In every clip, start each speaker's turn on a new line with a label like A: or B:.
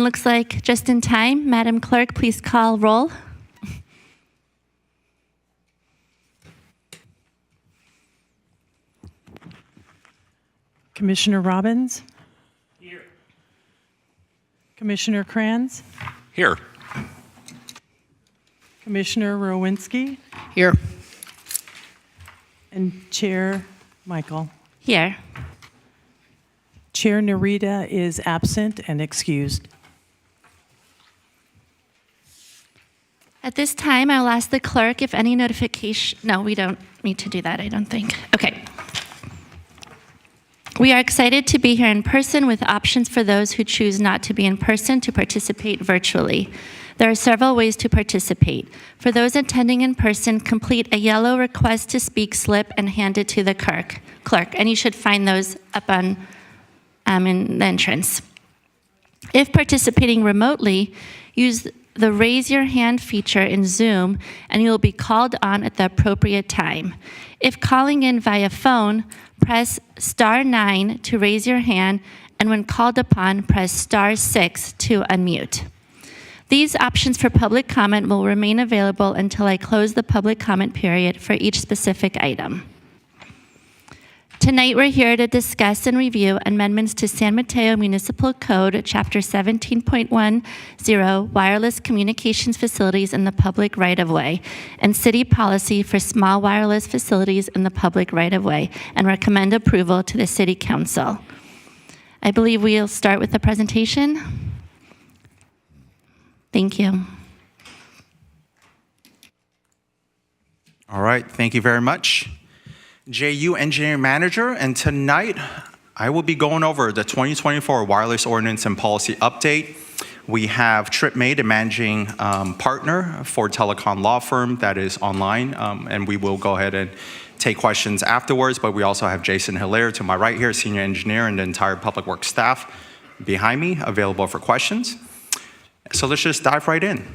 A: looks like just in time. Madam Clerk, please call roll.
B: Commissioner Robbins? Here. Commissioner Kranz?
C: Here.
B: Commissioner Rowinski?
C: Here.
B: And Chair Michael?
A: Here.
B: Chair Narita is absent and excused.
A: At this time, I'll ask the clerk if any notification, no, we don't need to do that, I don't think. Okay. We are excited to be here in person with options for those who choose not to be in person to participate virtually. There are several ways to participate. For those attending in person, complete a yellow request to speak slip and hand it to the clerk. And you should find those up on in the entrance. If participating remotely, use the raise your hand feature in Zoom and you will be called on at the appropriate time. If calling in via phone, press *9 to raise your hand, and when called upon, press *6 to unmute. These options for public comment will remain available until I close the public comment period for each specific item. Tonight, we're here to discuss and review amendments to San Mateo Municipal Code, Chapter 17.10, Wireless Communications Facilities in the Public Right-of-Way, and City Policy for Small Wireless Facilities in the Public Right-of-Way, and recommend approval to the City Council. I believe we'll start with the presentation. Thank you.
C: All right, thank you very much. JU Engineering Manager, and tonight I will be going over the 2024 Wireless Ordinance and Policy Update. We have Trip Made, a managing partner for telecom law firm that is online, and we will go ahead and take questions afterwards, but we also have Jason Hilaire to my right here, senior engineer, and the entire public works staff behind me available for questions. So let's just dive right in.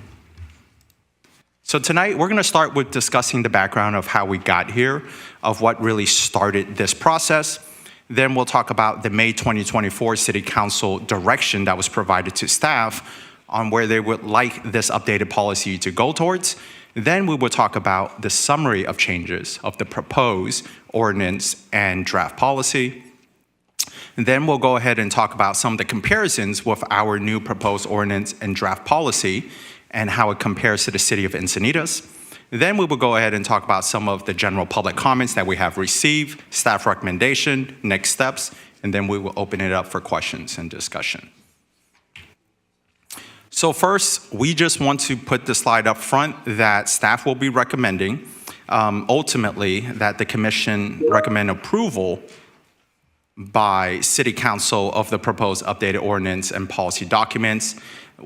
C: So tonight, we're going to start with discussing the background of how we got here, of what really started this process. Then we'll talk about the May 2024 City Council direction that was provided to staff on where they would like this updated policy to go towards. Then we will talk about the summary of changes of the proposed ordinance and draft policy. And then we'll go ahead and talk about some of the comparisons with our new proposed ordinance and draft policy and how it compares to the city of Encinitas. Then we will go ahead and talk about some of the general public comments that we have received, staff recommendation, next steps, and then we will open it up for questions and discussion. So first, we just want to put the slide up front that staff will be recommending, ultimately, that the commission recommend approval by City Council of the proposed updated ordinance and policy documents.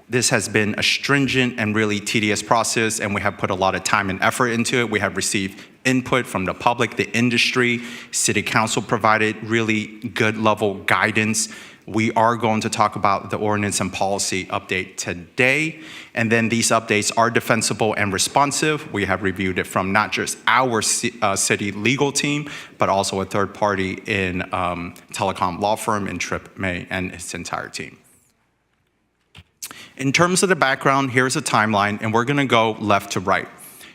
C: This has been a stringent and really tedious process, and we have put a lot of time and effort into it. We have received input from the public, the industry. City Council provided really good level guidance. We are going to talk about the ordinance and policy update today, and then these updates are defensible and responsive. We have reviewed it from not just our city legal team, but also a third party in telecom law firm in Trip May and its entire team. In terms of the background, here's a timeline, and we're gonna go left to right.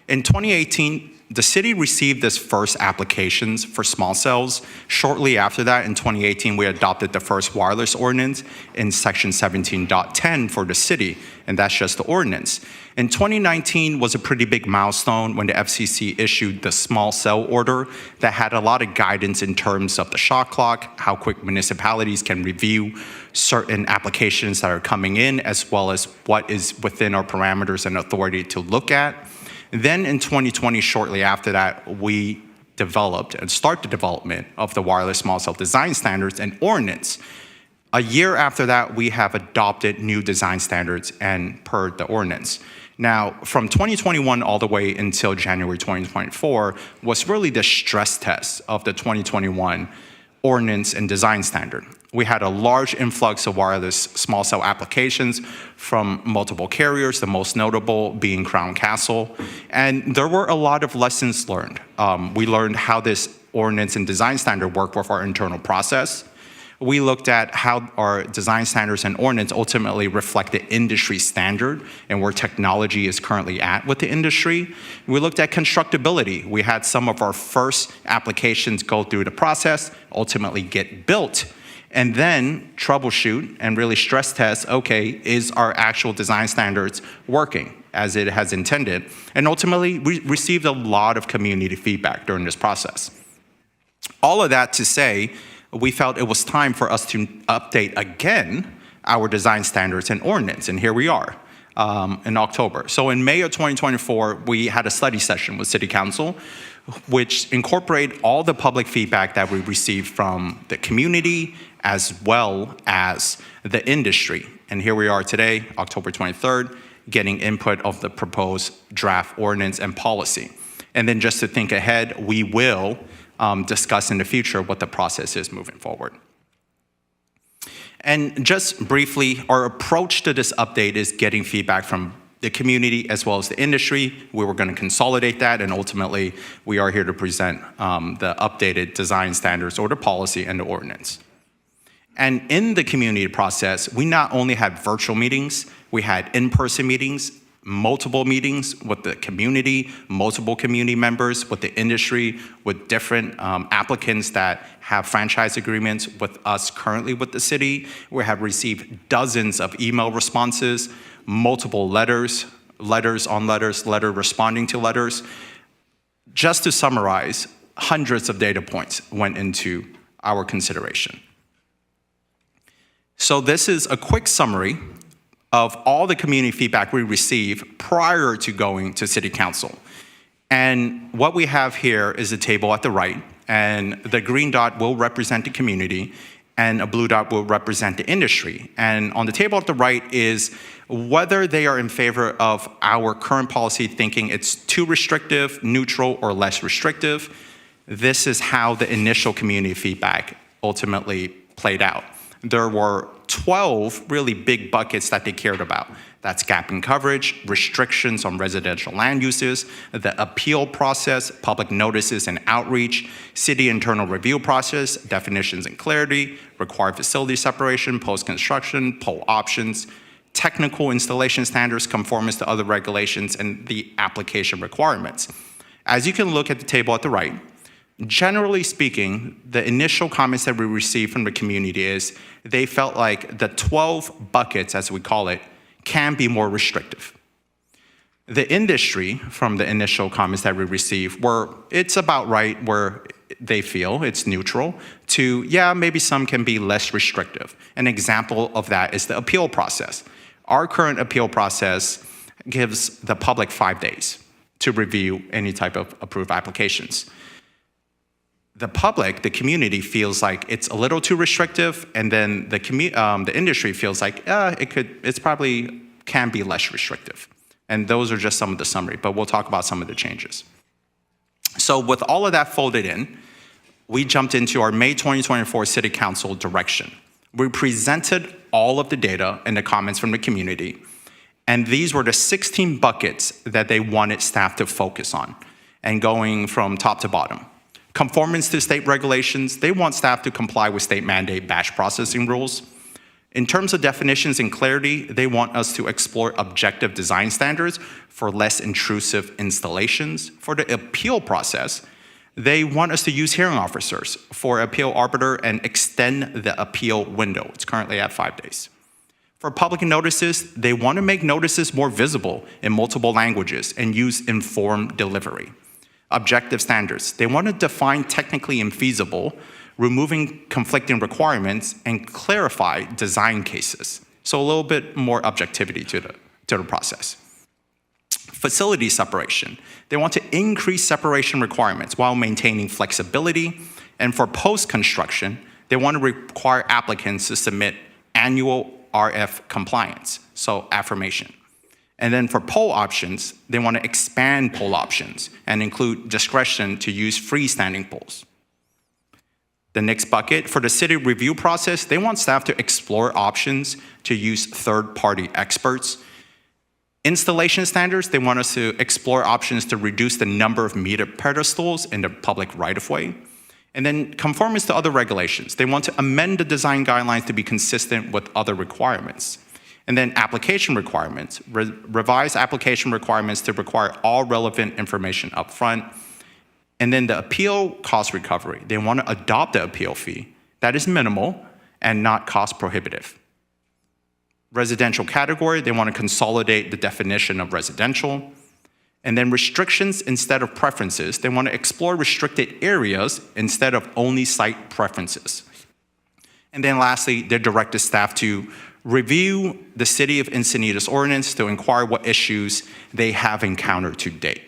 C: In 2018, the city received its first applications for small cells. Shortly after that, in 2018, we adopted the first wireless ordinance in section 17.10 for the city, and that's just the ordinance. In 2019 was a pretty big milestone when the FCC issued the small cell order that had a lot of guidance in terms of the shot clock, how quick municipalities can review certain applications that are coming in, as well as what is within our parameters and authority to look at. Then in 2020, shortly after that, we developed and start the development of the wireless small cell design standards and ordinance. A year after that, we have adopted new design standards and per the ordinance. Now, from 2021 all the way until January 2024 was really the stress test of the 2021 ordinance and design standard. We had a large influx of wireless small cell applications from multiple carriers, the most notable being Crown Castle. And there were a lot of lessons learned. We learned how this ordinance and design standard work with our internal process. we looked at how our design standards and ordinance ultimately reflect the industry standard and where technology is currently at with the industry. We looked at constructability. We had some of our first applications go through the process, ultimately get built, and then troubleshoot and really stress test, okay, is our actual design standards working as it has intended? And ultimately, we received a lot of community feedback during this process. All of that to say, we felt it was time for us to update again our design standards and ordinance, and here we are in October. So in May of 2024, we had a study session with City Council, which incorporated all the public feedback that we received from the community as well as the industry. And here we are today, October 23rd, getting input of the proposed draft ordinance and policy. And then just to think ahead, we will discuss in the future what the process is moving forward. And just briefly, our approach to this update is getting feedback from the community as well as the industry. We were going to consolidate that, and ultimately, we are here to present the updated design standards or the policy and the ordinance. And in the community process, we not only had virtual meetings, we had in-person meetings, multiple meetings with the community, multiple community members, with the industry, with different applicants that have franchise agreements with us currently with the city. We have received dozens of email responses, multiple letters responding to letters. Just to summarize, hundreds of data points went into our consideration. So this is a quick summary of all the community feedback we received prior to going to City Council. And what we have here is a table at the right, and the green dot will represent the community, and a blue dot will represent the industry. And on the table at the right is whether they are in favor of our current policy, thinking it's too restrictive, neutral, or less restrictive. This is how the initial community feedback ultimately played out. There were 12 really big buckets that they cared about. That's gap in coverage, restrictions on residential land uses, the appeal process, public notices and outreach, city internal review process, definitions and clarity, required facility separation, post-construction, pole options, technical installation standards, conformance to other regulations, and the application requirements. As you can look at the table at the right, generally speaking, the initial comments that we received from the community is they felt like the 12 buckets, as we call it, can be more restrictive. The industry, from the initial comments that we received, it's about right where they feel it's neutral to, yeah, maybe some can be less restrictive. An example of that is the appeal process. Our current appeal process gives the public 5 days to review any type of approved applications. The public, the community, feels like it's a little too restrictive, and then the industry feels like it's probably can be less restrictive. And those are just some of the summary, but we'll talk about some of the changes. So with all of that folded in, we jumped into our May 2024 City Council direction. We presented all of the data and the comments from the community, and these were the 16 buckets that they wanted staff to focus on, and going from top to bottom. Conformance to state regulations, they want staff to comply with state mandate batch processing rules. In terms of definitions and clarity, they want us to explore objective design standards for less intrusive installations. For the appeal process, they want us to use hearing officers for appeal arbiter and extend the appeal window. It's currently at 5 days. For public notices, they want to make notices more visible in multiple languages and use informed delivery. Objective standards. They want to define technically infeasible, removing conflicting requirements, and clarify design cases. So a little bit more objectivity to the process. Facility separation. They want to increase separation requirements while maintaining flexibility. And for post-construction, they want to require applicants to submit annual RF compliance, so affirmation. And then for pole options, they want to expand pole options and include discretion to use freestanding poles. The next bucket, for the city review process, they want staff to explore options to use third-party experts. Installation standards, they want us to explore options to reduce the number of meter pedestals in the public right-of-way. And then conformance to other regulations. They want to amend the design guidelines to be consistent with other requirements. And then application requirements, revise application requirements to require all relevant information up front. And then the appeal cost recovery, they want to adopt the appeal fee that is minimal and not cost prohibitive. Residential category, they want to consolidate the definition of residential. And then restrictions instead of preferences, they want to explore restricted areas instead of only site preferences. And then lastly, they directed staff to review the City of Encinitas ordinance to inquire what issues they have encountered to date.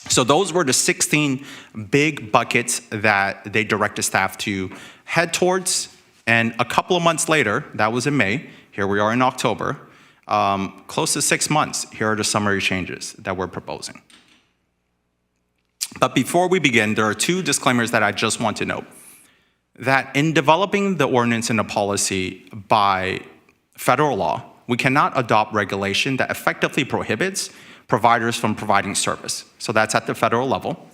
C: So those were the 16 big buckets that they directed staff to head towards. And a couple of months later, that was in May, here we are in October, close to 6 months, here are the summary changes that we're proposing. But before we begin, there are 2 disclaimers that I just want to note. That in developing the ordinance and the policy by federal law, we cannot adopt regulation that effectively prohibits providers from providing service. So that's at the federal level.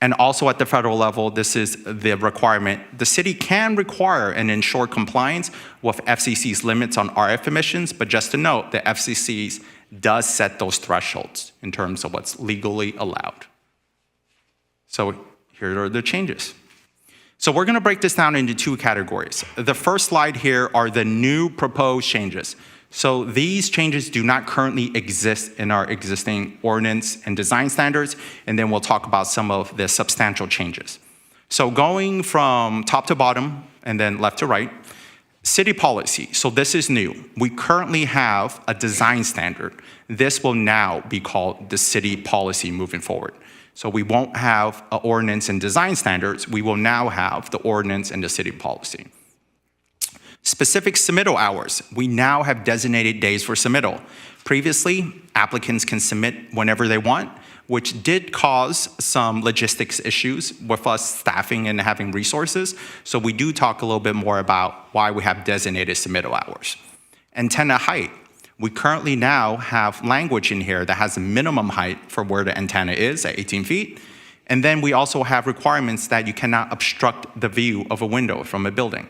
C: And also at the federal level, this is the requirement. The city can require and ensure compliance with FCC's limits on RF emissions, but just to note, the FCC does set those thresholds in terms of what's legally allowed. So here are the changes. So we're going to break this down into 2 categories. The first slide here are the new proposed changes. So these changes do not currently exist in our existing ordinance and design standards, and then we'll talk about some of the substantial changes. So going from top to bottom and then left to right, city policy. So this is new. We currently have a design standard. This will now be called the city policy moving forward. So we won't have an ordinance and design standards. We will now have the ordinance and the city policy. Specific submittal hours. We now have designated days for submittal. Previously, applicants can submit whenever they want, which did cause some logistics issues with us staffing and having resources. So we do talk a little bit more about why we have designated submittal hours. Antenna height. We currently now have language in here that has a minimum height for where the antenna is at 18 feet. And then we also have requirements that you cannot obstruct the view of a window from a building.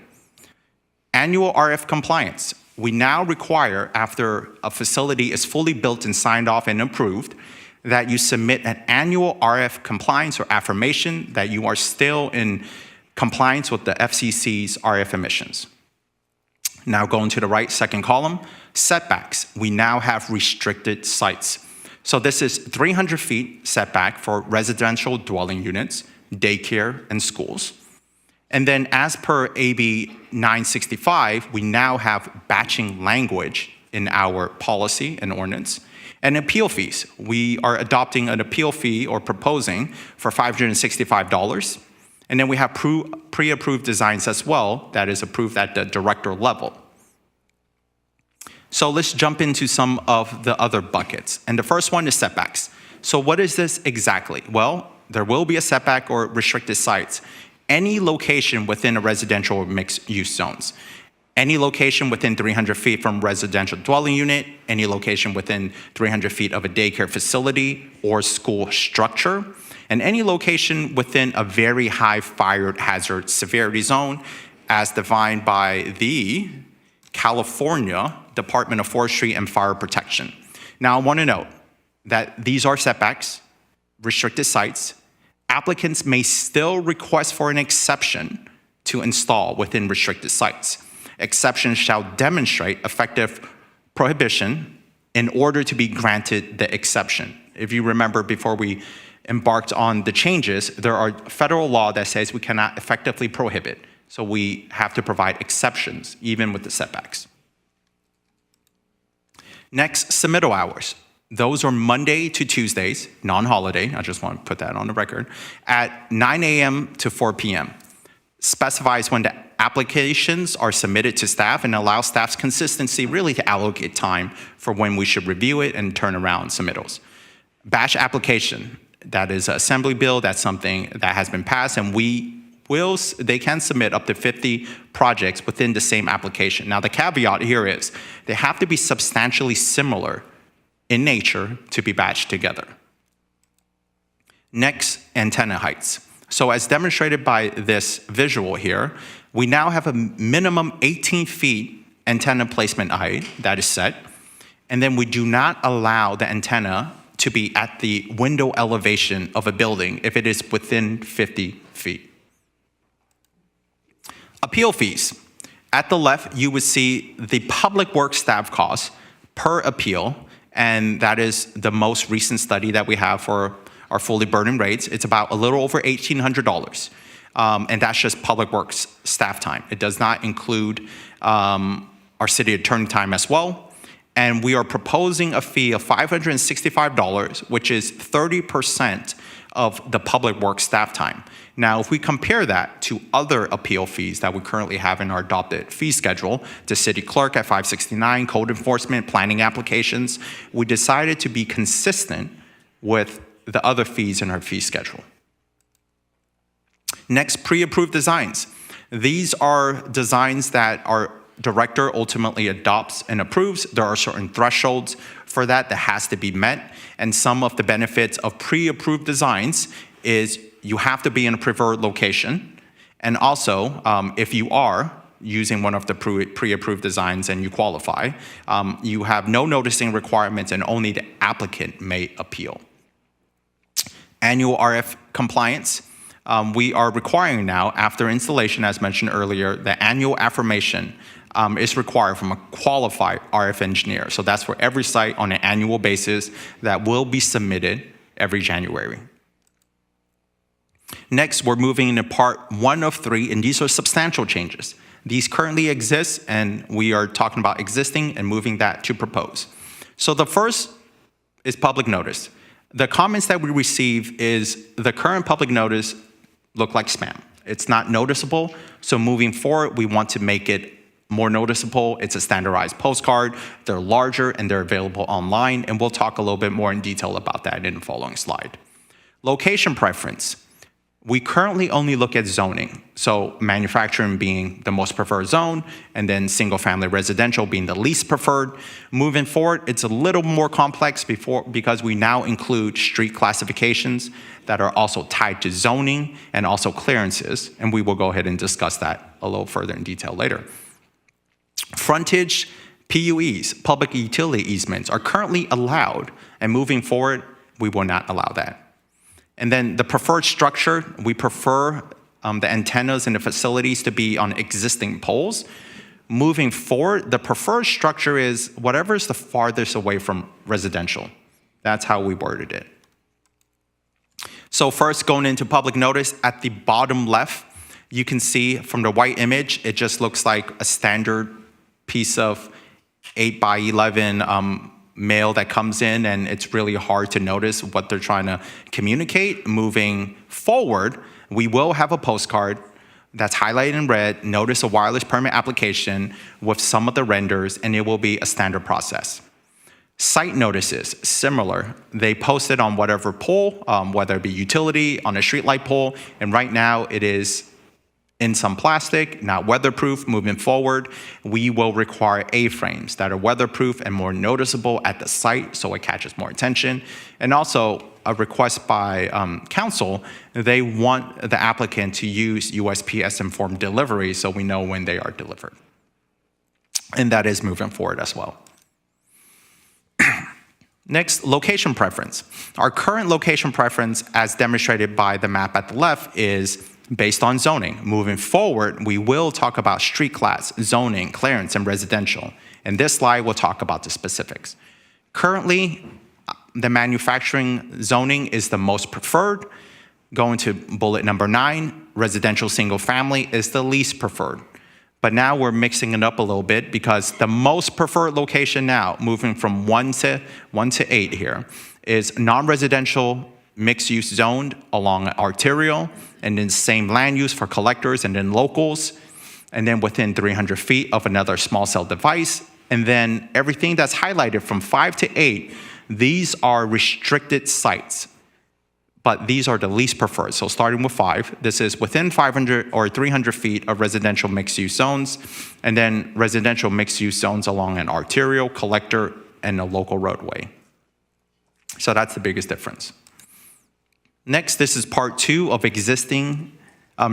C: Annual RF compliance. We now require, after a facility is fully built and signed off and approved, that you submit an annual RF compliance or affirmation that you are still in compliance with the FCC's RF emissions. Now going to the right, second column, setbacks. We now have restricted sites. So this is 300 feet setback for residential dwelling units, daycare, and schools. And then as per AB 965, we now have batching language in our policy and ordinance. And appeal fees. We are adopting an appeal fee or proposing for $565. And then we have pre-approved designs as well that is approved at the director level. So let's jump into some of the other buckets. And the first one is setbacks. So what is this exactly? Well, there will be a setback or restricted sites. Any location within a residential or mixed-use zones. Any location within 300 feet from residential dwelling unit, any location within 300 feet of a daycare facility or school structure, and any location within a very high fire hazard severity zone as defined by the California Department of Forestry and Fire Protection. Now, I want to note that these are setbacks, restricted sites. Applicants may still request for an exception to install within restricted sites. Exceptions shall demonstrate effective prohibition in order to be granted the exception. If you remember, before we embarked on the changes, there are federal law that says we cannot effectively prohibit. So we have to provide exceptions, even with the setbacks. Next, submittal hours. Those are Monday to Tuesdays, non-holiday, I just want to put that on the record, at 9 a.m. to 4 p.m. Specifies when the applications are submitted to staff and allows staff's consistency really to allocate time for when we should review it and turn around submittals. Batch application, that is an assembly bill, that's something that has been passed, and they can submit up to 50 projects within the same application. Now the caveat here is they have to be substantially similar in nature to be batched together. Next, antenna heights. So as demonstrated by this visual here, we now have a minimum 18 feet antenna placement height that is set, and then we do not allow the antenna to be at the window elevation of a building if it is within 50 feet. Appeal fees. At the left, you would see the public works staff costs per appeal, and that is the most recent study that we have for our fully burdened rates. It's about a little over $1,800, and that's just public works staff time. It does not include our city attorney time as well. And we are proposing a fee of $565, which is 30% of the public works staff time. Now, if we compare that to other appeal fees that we currently have in our adopted fee schedule, the city clerk at $569, code enforcement, planning applications, we decided to be consistent with the other fees in our fee schedule. Next, pre-approved designs. These are designs that our director ultimately adopts and approves. There are certain thresholds for that has to be met. And some of the benefits of pre-approved designs is you have to be in a preferred location. And also, if you are using one of the pre-approved designs and you qualify, you have no noticing requirements and only the applicant may appeal. Annual RF compliance. We are requiring now, after installation, as mentioned earlier, the annual affirmation is required from a qualified RF engineer. So that's for every site on an annual basis that will be submitted every January. Next, we're moving into part 1 of 3, and these are substantial changes. These currently exist, and we are talking about existing and moving that to propose. So the first is public notice. The comments that we receive is the current public notice look like spam. It's not noticeable, so moving forward, we want to make it more noticeable. It's a standardized postcard. They're larger and they're available online, and we'll talk a little bit more in detail about that in the following slide. Location preference. We currently only look at zoning, so manufacturing being the most preferred zone, and then single-family residential being the least preferred. Moving forward, it's a little more complex because we now include street classifications that are also tied to zoning and also clearances, and we will go ahead and discuss that a little further in detail later. Frontage, PUEs, public utility easements, are currently allowed, and moving forward, we will not allow that. And then the preferred structure, we prefer the antennas in the facilities to be on existing poles. Moving forward, the preferred structure is whatever is the farthest away from residential. That's how we worded it. So first, going into public notice, at the bottom left, you can see from the white image, it just looks like a standard piece of 8x11 mail that comes in, and it's really hard to notice what they're trying to communicate. Moving forward, we will have a postcard that's highlighted in red, notice a wireless permit application with some of the renders, and it will be a standard process. Site notices, similar. They post it on whatever pole, whether it be utility, on a streetlight pole, and right now it is in some plastic, not weatherproof. Moving forward, we will require A-frames that are weatherproof and more noticeable at the site so it catches more attention. And also a request by council, they want the applicant to use USPS-informed delivery so we know when they are delivered. And that is moving forward as well. Next, location preference. Our current location preference, as demonstrated by the map at the left, is based on zoning. Moving forward, we will talk about street class, zoning, clearance, and residential. In this slide, we'll talk about the specifics. Currently, the manufacturing zoning is the most preferred. Going to bullet number 9, residential single family is the least preferred. But now we're mixing it up a little bit because the most preferred location now, moving from 1 to 8 here, is non-residential mixed-use zoned along arterial, and then same land use for collectors and then locals, and then within 300 feet of another small cell device. And then everything that's highlighted from 5 to 8, these are restricted sites, but these are the least preferred. So starting with 5, this is within 500 or 300 feet of residential mixed-use zones, and then residential mixed-use zones along an arterial, collector, and a local roadway. So that's the biggest difference. Next, this is part 2 of existing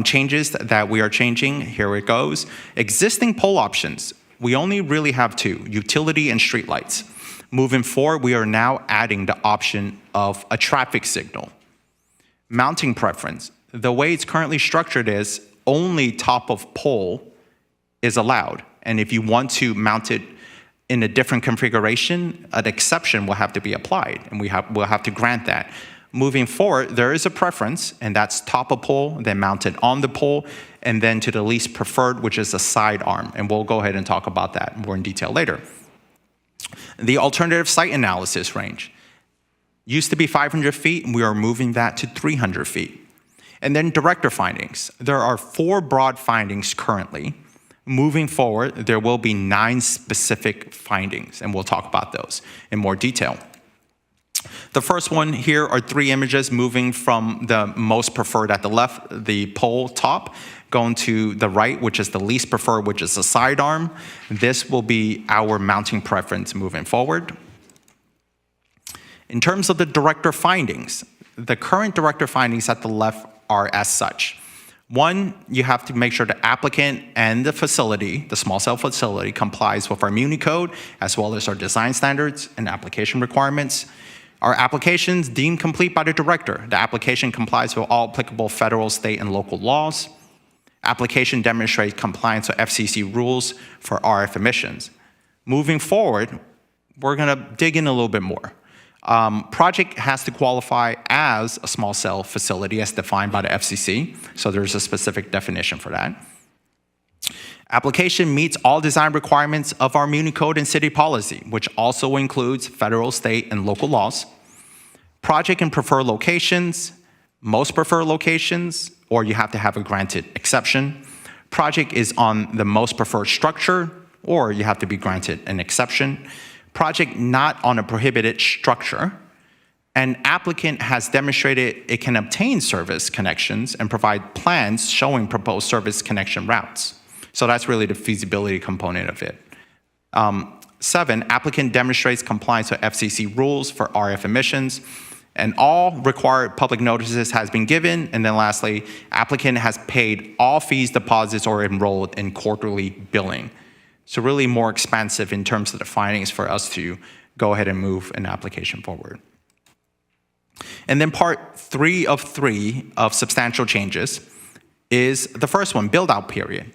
C: changes that we are changing. Here it goes. Existing pole options, we only really have 2, utility and streetlights. Moving forward, we are now adding the option of a traffic signal. Mounting preference, the way it's currently structured is only top of pole is allowed. And if you want to mount it in a different configuration, an exception will have to be applied, and we'll have to grant that. Moving forward, there is a preference, and that's top of pole, then mounted on the pole, and then to the least preferred, which is a side arm. And we'll go ahead and talk about that more in detail later. The alternative site analysis range used to be 500 feet, and we are moving that to 300 feet. And then director findings. There are 4 broad findings currently. Moving forward, there will be 9 specific findings, and we'll talk about those in more detail. The first one here are 3 images moving from the most preferred at the left, the pole top, going to the right, which is the least preferred, which is the sidearm. This will be our mounting preference moving forward. In terms of the director findings, the current director findings at the left are as such. 1, you have to make sure the applicant and the facility, the small cell facility, complies with our Muni Code, as well as our design standards and application requirements. Our applications deemed complete by the director. The application complies with all applicable federal, state, and local laws. Application demonstrates compliance with FCC rules for RF emissions. Moving forward, we're going to dig in a little bit more. Project has to qualify as a small cell facility as defined by the FCC, so there's a specific definition for that. Application meets all design requirements of our Muni Code and city policy, which also includes federal, state, and local laws. Project can prefer locations, most preferred locations, or you have to have a granted exception. Project is on the most preferred structure, or you have to be granted an exception. Project not on a prohibited structure. An applicant has demonstrated it can obtain service connections and provide plans showing proposed service connection routes. So that's really the feasibility component of it. 7, applicant demonstrates compliance with FCC rules for RF emissions, and all required public notices has been given. And then lastly, applicant has paid all fees, deposits, or enrolled in quarterly billing. So really more expansive in terms of the findings for us to go ahead and move an application forward. And then part 3 of 3 of substantial changes is the first one, build-out period.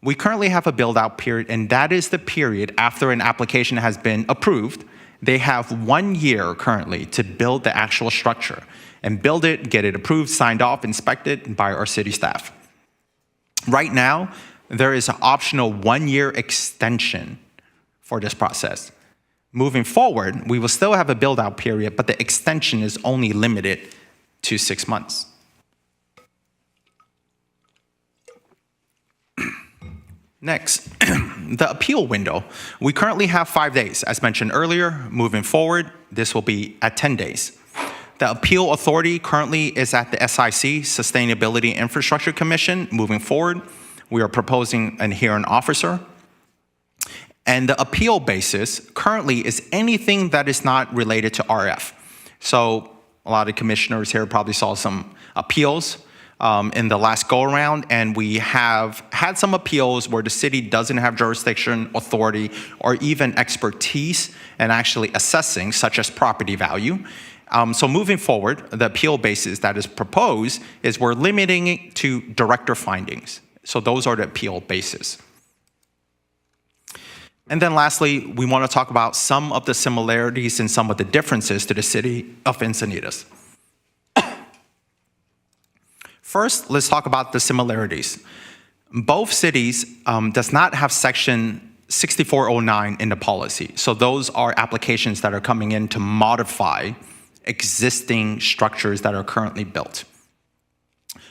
C: We currently have a build-out period, and that is the period after an application has been approved. They have 1 year currently to build the actual structure and build it, get it approved, signed off, inspected by our city staff. Right now, there is an optional 1-year extension for this process. Moving forward, we will still have a build-out period, but the extension is only limited to 6 months. Next, the appeal window. We currently have 5 days. As mentioned earlier, moving forward, this will be at 10 days. The appeal authority currently is at the SIC, Sustainability Infrastructure Commission. Moving forward, we are proposing an hearing officer. And the appeal basis currently is anything that is not related to RF. So a lot of commissioners here probably saw some appeals in the last go-around, and we have had some appeals where the city doesn't have jurisdiction, authority, or even expertise in actually assessing, such as property value. So moving forward, the appeal basis that is proposed is we're limiting it to director findings. So those are the appeal basis. And then lastly, we want to talk about some of the similarities and some of the differences to the city of Encinitas. First, let's talk about the similarities. Both cities does not have section 6409 in the policy. So those are applications that are coming in to modify existing structures that are currently built.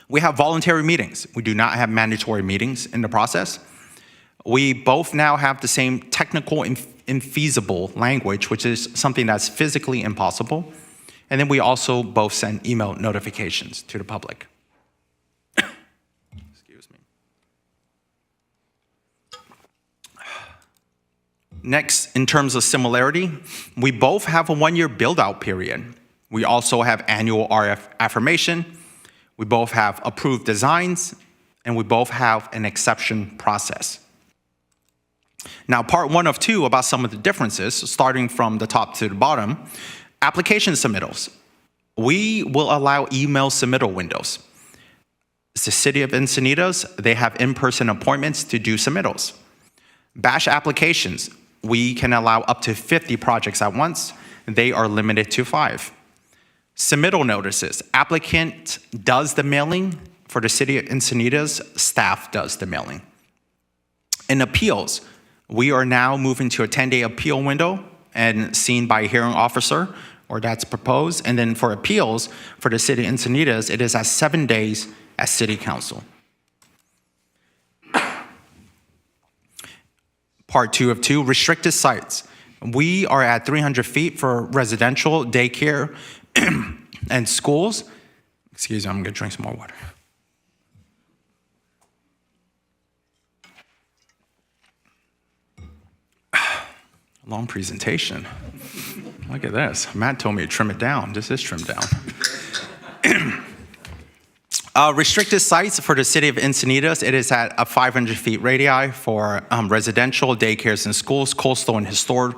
C: We have voluntary meetings. We do not have mandatory meetings in the process. We both now have the same technical infeasible language, which is something that's physically impossible. And then we also both send email notifications to the public. Excuse me. Next, in terms of similarity, we both have a 1-year build-out period. We also have annual RF affirmation. We both have approved designs, and we both have an exception process. Now, part 1 of 2 about some of the differences, starting from the top to the bottom. Application submittals. We will allow email submittal windows. The City of Encinitas, they have in-person appointments to do submittals. Batch applications, we can allow up to 50 projects at once. They are limited to 5. Submittal notices, applicant does the mailing. For the City of Encinitas, staff does the mailing. In appeals, we are now moving to a 10-day appeal window and seen by a hearing officer, or that's proposed. And then for appeals, for the City of Encinitas, it is at 7 days at City Council. Part 2 of 2, restricted sites. We are at 300 feet for residential, daycare, and schools. Excuse me, I'm gonna drink some more water. Long presentation. Look at this. Matt told me to trim it down. This is trimmed down. Restricted sites for the City of Encinitas, it is at a 500 feet radii for residential, daycares, and schools, coastal and historic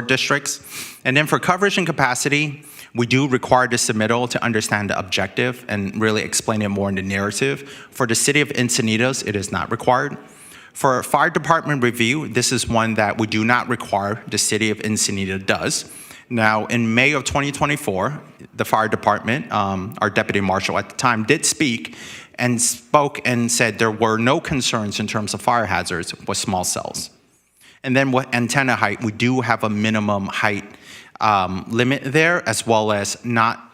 C: districts. And then for coverage and capacity, we do require the submittal to understand the objective and really explain it more in the narrative. For the City of Encinitas, it is not required. For fire department review, this is one that we do not require, the City of Encinitas does. Now, in May of 2024, the fire department, our deputy marshal at the time, did speak and spoke and said there were no concerns in terms of fire hazards with small cells. And then with antenna height, we do have a minimum height limit there, as well as not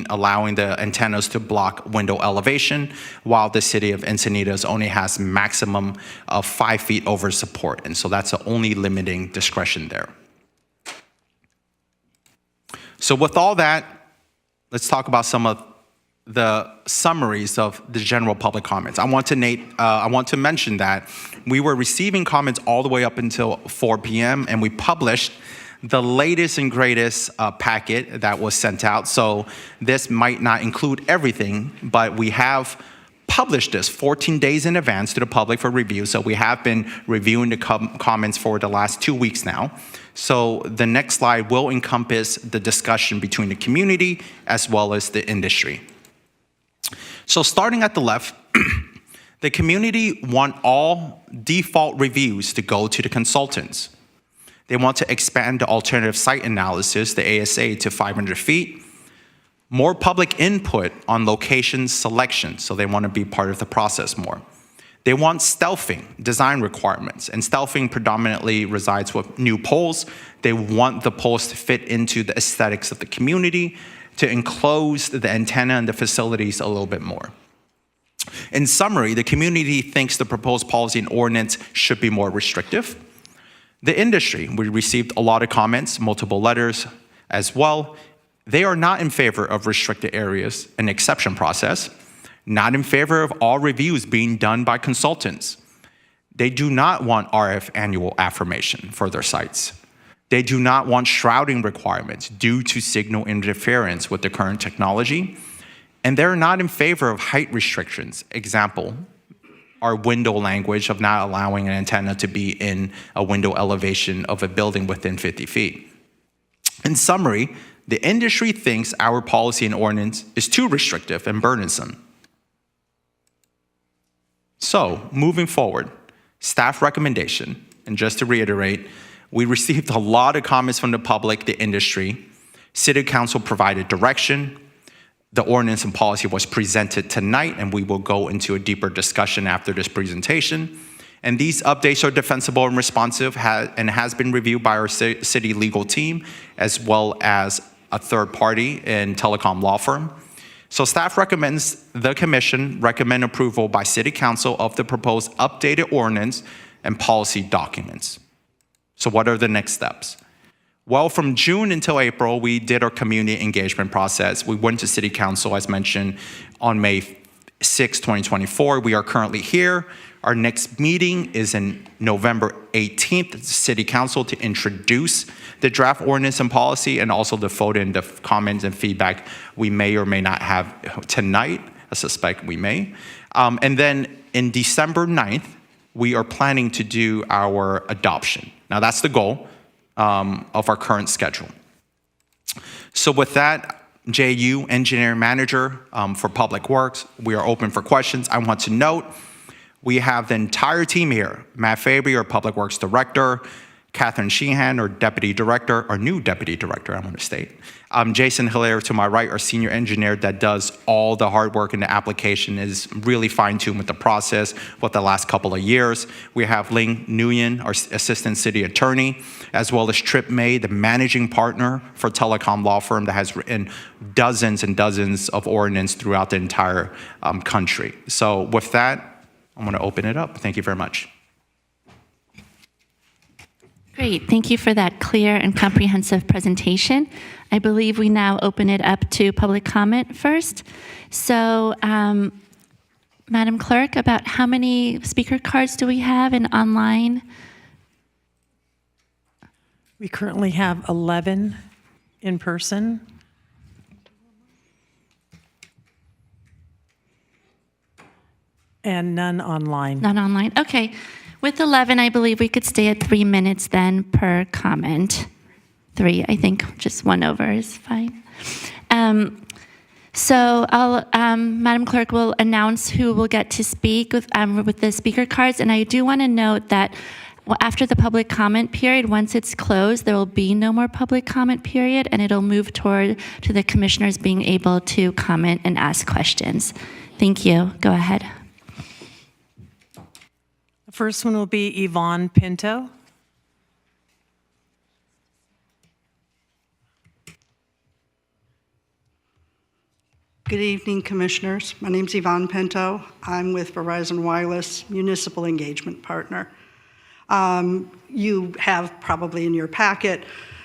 C: allowing the antennas to block window elevation, while the City of Encinitas only has maximum of 5 feet over support. And so that's the only limiting discretion there. So with all that, let's talk about some of the summaries of the general public comments. I want to mention that we were receiving comments all the way up until 4 p.m. and we published the latest and greatest packet that was sent out. So this might not include everything, but we have published this 14 days in advance to the public for review. So we have been reviewing the comments for the last 2 weeks now. So the next slide will encompass the discussion between the community as well as the industry. So starting at the left, the community want all default reviews to go to the consultants. They want to expand the alternative site analysis, the ASA, to 500 feet. More public input on location selection, so they want to be part of the process more. They want stealthing, design requirements, and stealthing predominantly resides with new poles. They want the poles to fit into the aesthetics of the community, to enclose the antenna and the facilities a little bit more. In summary, the community thinks the proposed policy and ordinance should be more restrictive. The industry, we received a lot of comments, multiple letters as well. They are not in favor of restricted areas and exception process, not in favor of all reviews being done by consultants. They do not want RF annual affirmation for their sites. They do not want shrouding requirements due to signal interference with the current technology. And they're not in favor of height restrictions. Example, our window language of not allowing an antenna to be in a window elevation of a building within 50 feet. In summary, the industry thinks our policy and ordinance is too restrictive and burdensome. So, moving forward, staff recommendation, and just to reiterate, we received a lot of comments from the public, the industry. City Council provided direction. The ordinance and policy was presented tonight, and we will go into a deeper discussion after this presentation. And these updates are defensible and responsive and has been reviewed by our city legal team, as well as a third party and telecom law firm. So staff recommends the commission recommend approval by City Council of the proposed updated ordinance and policy documents. So what are the next steps? Well, from June until April, we did our community engagement process. We went to City Council, as mentioned, on May 6, 2024. We are currently here. Our next meeting is in November 18th at the City Council to introduce the draft ordinance and policy and also to vote in the comments and feedback we may or may not have tonight. I suspect we may. And then in December 9th, we are planning to do our adoption. Now that's the goal of our current schedule. So with that, JU, Engineering Manager for Public Works, we are open for questions. I want to note, we have the entire team here. Matt Fabry, our Public Works Director, Catherine Sheehan, our Deputy Director, our new Deputy Director, I want to state. Jason Hilaire to my right, our Senior Engineer that does all the hard work in the application, is really fine-tuned with the process with the last couple of years. We have Ling Nguyen, our Assistant City Attorney, as well as Trip May, the Managing Partner for telecom law firm that has written dozens and dozens of ordinance throughout the entire country. So with that, I'm going to open it up. Thank you very much.
A: Great. Thank you for that clear and comprehensive presentation. I believe we now open it up to public comment first. So, Madam Clerk, about how many speaker cards do we have in online?
B: We currently have 11 in person. And none online.
A: Not online. Okay. With 11, I believe we could stay at 3 minutes then per comment. 3, I think, just 1 over is fine. So Madam Clerk will announce who will get to speak with the speaker cards. And I do want to note that after the public comment period, once it's closed, there will be no more public comment period, and it'll move to the commissioners being able to comment and ask questions. Thank you. Go ahead.
B: The first one will be Yvonne Pinto.
D: Good evening, Commissioners. My name is Yvonne Pinto. I'm with Verizon Wireless Municipal Engagement Partner. You have probably in your packet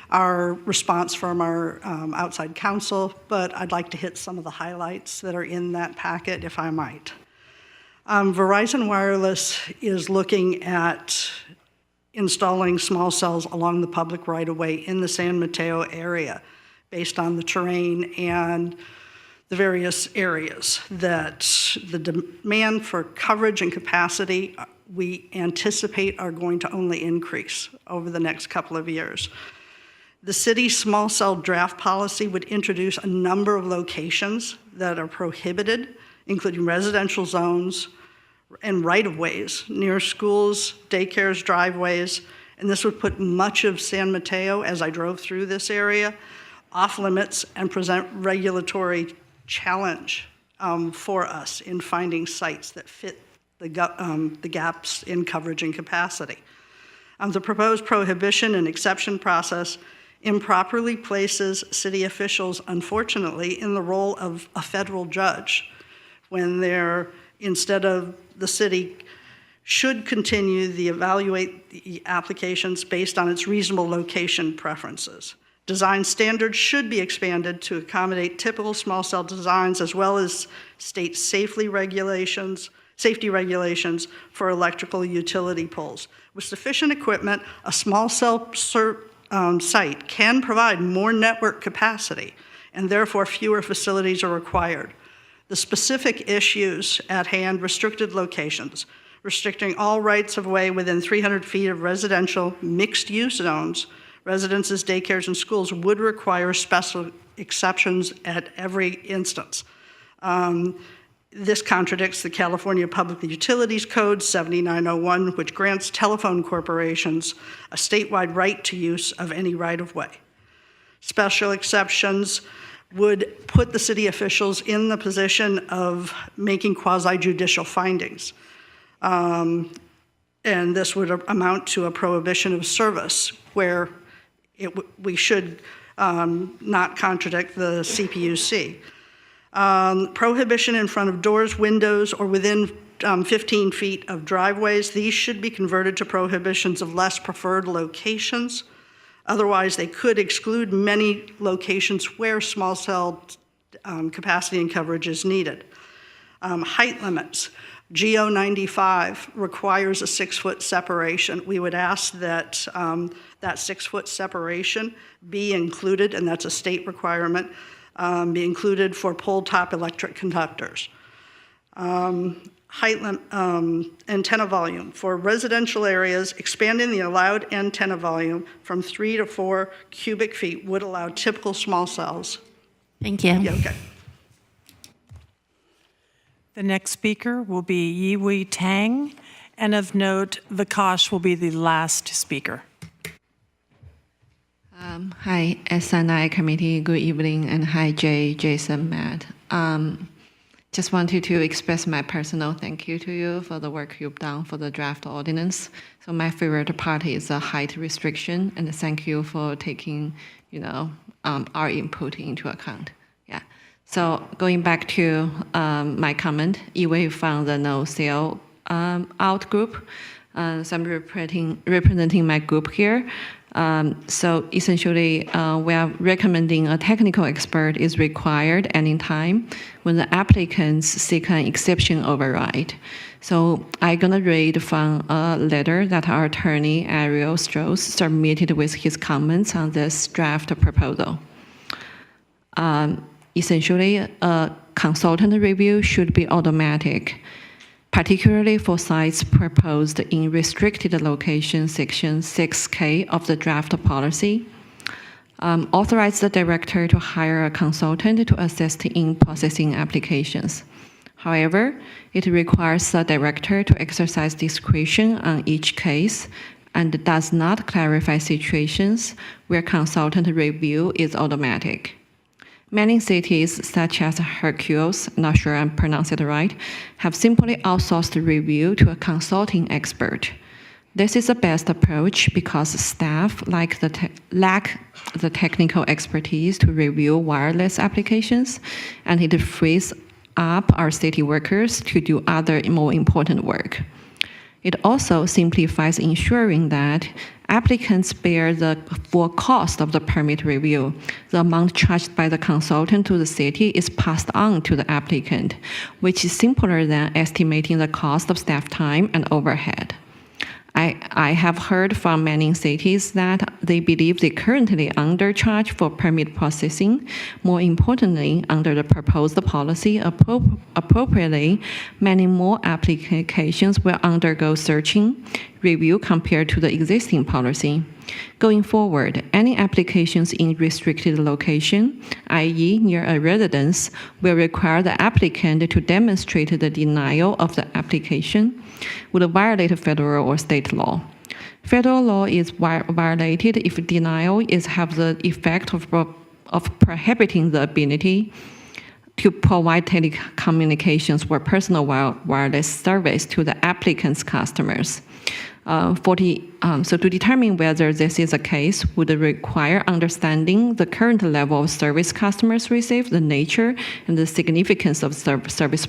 D: our response from our outside counsel, but I'd like to hit some of the highlights that are in that packet, if I might. Verizon Wireless is looking at installing small cells along the public right-of-way in the San Mateo area based on the terrain and the various areas that the demand for coverage and capacity we anticipate are going to only increase over the next couple of years. The city's small cell draft policy would introduce a number of locations that are prohibited, including residential zones and right-of-ways near schools, daycares, driveways, and this would put much of San Mateo, as I drove through this area, off limits and present regulatory challenge for us in finding sites that fit the gaps in coverage and capacity. The proposed prohibition and exception process improperly places city officials, unfortunately, in the role of a federal judge when they're, instead of the city should continue to evaluate the applications based on its reasonable location preferences. Design standards should be expanded to accommodate typical small cell designs as well as state safety regulations for electrical utility poles. With sufficient equipment, a small cell site can provide more network capacity, and therefore fewer facilities are required. The specific issues at hand: restricted locations, restricting all rights of way within 300 feet of residential mixed-use zones. Residences, daycares, and schools would require special exceptions at every instance. This contradicts the California Public Utilities Code 7901, which grants telephone corporations a statewide right to use of any right-of-way. Special exceptions would put the city officials in the position of making quasi-judicial findings. And this would amount to a prohibition of service, where we should not contradict the CPUC. Prohibition in front of doors, windows, or within 15 feet of driveways. These should be converted to prohibitions of less preferred locations. Otherwise, they could exclude many locations where small cell capacity and coverage is needed. Height limits. GO 95 requires a 6-foot separation. We would ask that that 6-foot separation be included, and that's a state requirement, be included for pole-top electric conductors. Antenna volume. For residential areas, expanding the allowed antenna volume from 3 to 4 cubic feet would allow typical small cells.
A: Thank you.
D: Yeah, okay.
B: The next speaker will be Yiwei Tang, and of note, Vikash will be the last speaker.
E: Hi, SNI committee, good evening, and hi, Jay, Jason, Matt. Just wanted to express my personal thank you to you for the work you've done for the draft ordinance. So my favorite part is the height restriction, and thank you for taking, our input into account. Yeah. So going back to my comment, Yiwei from the No Sale Out group. So I'm representing my group here. So essentially, we are recommending a technical expert is required anytime when the applicants seek an exception override. So I'm going to read from a letter that our attorney, Ariel Strauss, submitted with his comments on this draft proposal. Essentially, a consultant review should be automatic, particularly for sites proposed in restricted location section 6K of the draft policy. Authorize the director to hire a consultant to assist in processing applications. However, it requires the director to exercise discretion on each case and does not clarify situations where consultant review is automatic. Many cities, such as Hercules, not sure I pronounced it right, have simply outsourced review to a consulting expert. This is the best approach because staff lack the technical expertise to review wireless applications, and it frees up our city workers to do other more important work. It also simplifies ensuring that applicants bear the full cost of the permit review. The amount charged by the consultant to the city is passed on to the applicant, which is simpler than estimating the cost of staff time and overhead. I have heard from many cities that they believe they currently undercharge for permit processing. More importantly, under the proposed policy, appropriately, many more applications will undergo searching review compared to the existing policy. Going forward, any applications in restricted location, i.e. near a residence, will require the applicant to demonstrate the denial of the application would violate federal or state law. Federal law is violated if denial have the effect of prohibiting the ability to provide telecommunications or personal wireless service to the applicant's customers. So to determine whether this is a case would require understanding the current level of service customers receive, the nature and the significance of service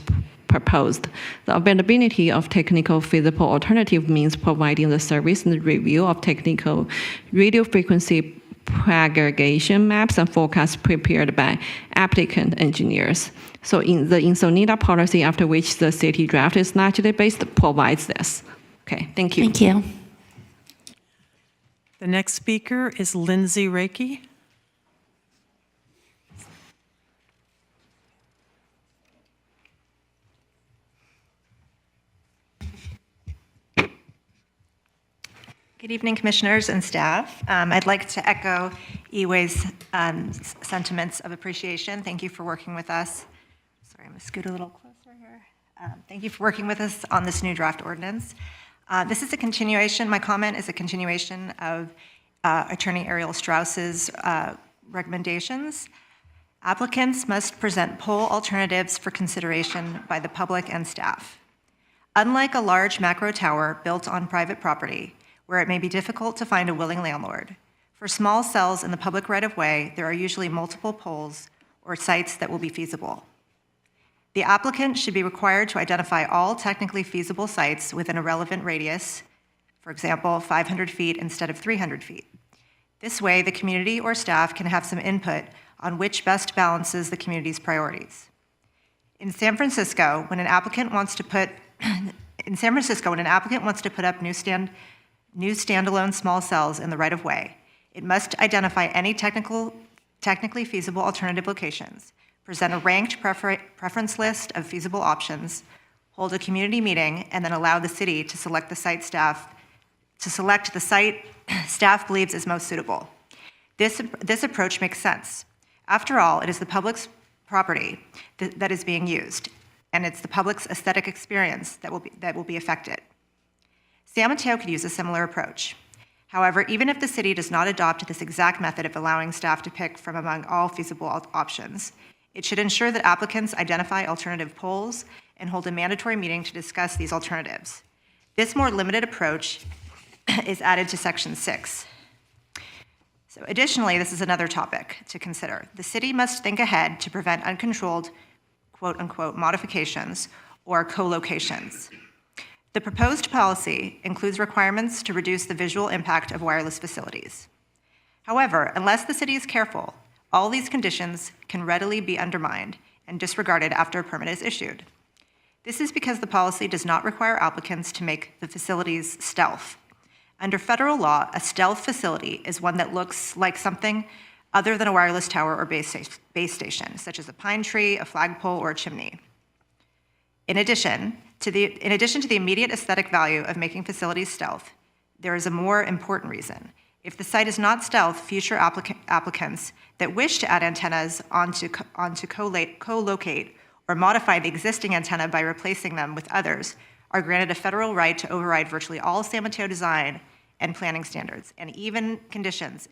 E: proposed. The availability of technical feasible alternative means providing the service and the review of technical radio frequency propagation maps and forecasts prepared by applicant engineers. So in the Insonita policy, after which the city draft is largely based, provides this. Okay, thank you.
A: Thank you.
B: The next speaker is Lindsay Reiki.
F: Good evening, commissioners and staff. I'd like to echo Yiwei's sentiments of appreciation. Thank you for working with us. Sorry, I'm going to scoot a little closer here. Thank you for working with us on this new draft ordinance. This is a continuation, my comment is a continuation of Attorney Ariel Strauss's recommendations. Applicants must present pole alternatives for consideration by the public and staff. Unlike a large macro tower built on private property, where it may be difficult to find a willing landlord, for small cells in the public right-of-way, there are usually multiple poles or sites that will be feasible. The applicant should be required to identify all technically feasible sites within a relevant radius, for example, 500 feet instead of 300 feet. This way, the community or staff can have some input on which best balances the community's priorities. In San Francisco, when an applicant wants to put up new standalone small cells in the right-of-way, it must identify any technically feasible alternative locations, present a ranked preference list of feasible options, hold a community meeting, and then allow the city to select the site staff believes is most suitable. This approach makes sense. After all, it is the public's property that is being used, and it's the public's aesthetic experience that will be affected. San Mateo could use a similar approach. However, even if the city does not adopt this exact method of allowing staff to pick from among all feasible options, it should ensure that applicants identify alternative poles and hold a mandatory meeting to discuss these alternatives. This more limited approach is added to Section 6. So additionally, this is another topic to consider. The city must think ahead to prevent uncontrolled, quote-unquote, modifications or co-locations. The proposed policy includes requirements to reduce the visual impact of wireless facilities. However, unless the city is careful, all these conditions can readily be undermined and disregarded after a permit is issued. This is because the policy does not require applicants to make the facilities stealth. Under federal law, a stealth facility is one that looks like something other than a wireless tower or base station, such as a pine tree, a flagpole, or a chimney. In addition to the immediate aesthetic value of making facilities stealth, there is a more important reason. If the site is not stealth, future applicants that wish to add antennas onto co-locate or modify the existing antenna by replacing them with others are granted a federal right to override virtually all San Mateo design and planning standards, and even conditions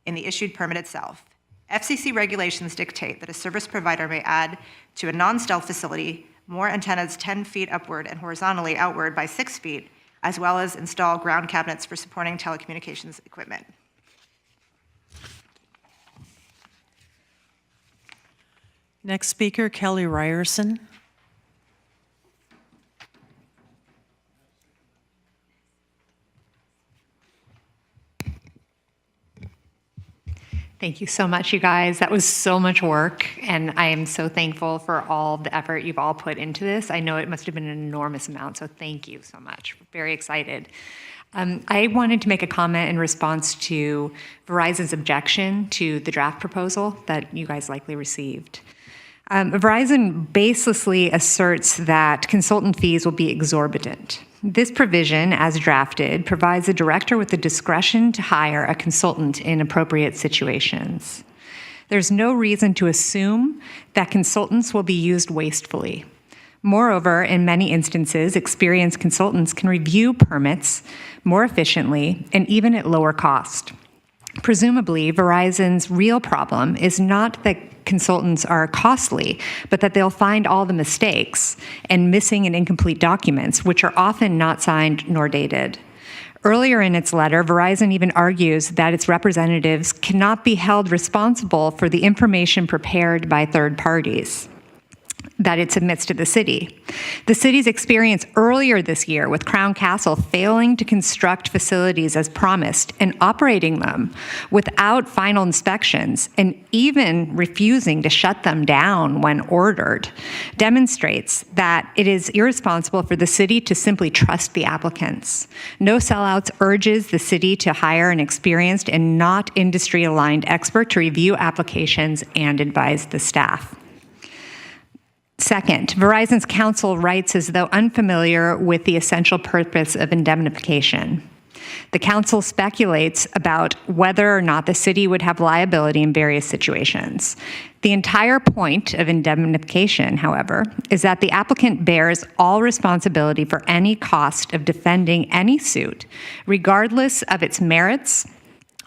F: in the issued permit itself. FCC regulations dictate that a service provider may add to a non-stealth facility more antennas 10 feet upward and horizontally outward by 6 feet, as well as install ground cabinets for supporting telecommunications equipment.
B: Next speaker, Kelly Ryerson.
G: Thank you so much, you guys. That was so much work, and I am so thankful for all the effort you've all put into this. I know it must have been an enormous amount, so thank you so much. We're very excited. I wanted to make a comment in response to Verizon's objection to the draft proposal that you guys likely received. Verizon baselessly asserts that consultant fees will be exorbitant. This provision, as drafted, provides the director with the discretion to hire a consultant in appropriate situations. There's no reason to assume that consultants will be used wastefully. Moreover, in many instances, experienced consultants can review permits more efficiently and even at lower cost. Presumably, Verizon's real problem is not that consultants are costly, but that they'll find all the mistakes and missing and incomplete documents, which are often not signed nor dated. Earlier in its letter, Verizon even argues that its representatives cannot be held responsible for the information prepared by third parties that it submits to the city. The city's experience earlier this year with Crown Castle failing to construct facilities as promised and operating them without final inspections and even refusing to shut them down when ordered demonstrates that it is irresponsible for the city to simply trust the applicants. No Sellouts urges the city to hire an experienced and not industry-aligned expert to review applications and advise the staff. Second, Verizon's counsel writes as though unfamiliar with the essential purpose of indemnification. The counsel speculates about whether or not the city would have liability in various situations. The entire point of indemnification, however, is that the applicant bears all responsibility for any cost of defending any suit, regardless of its merits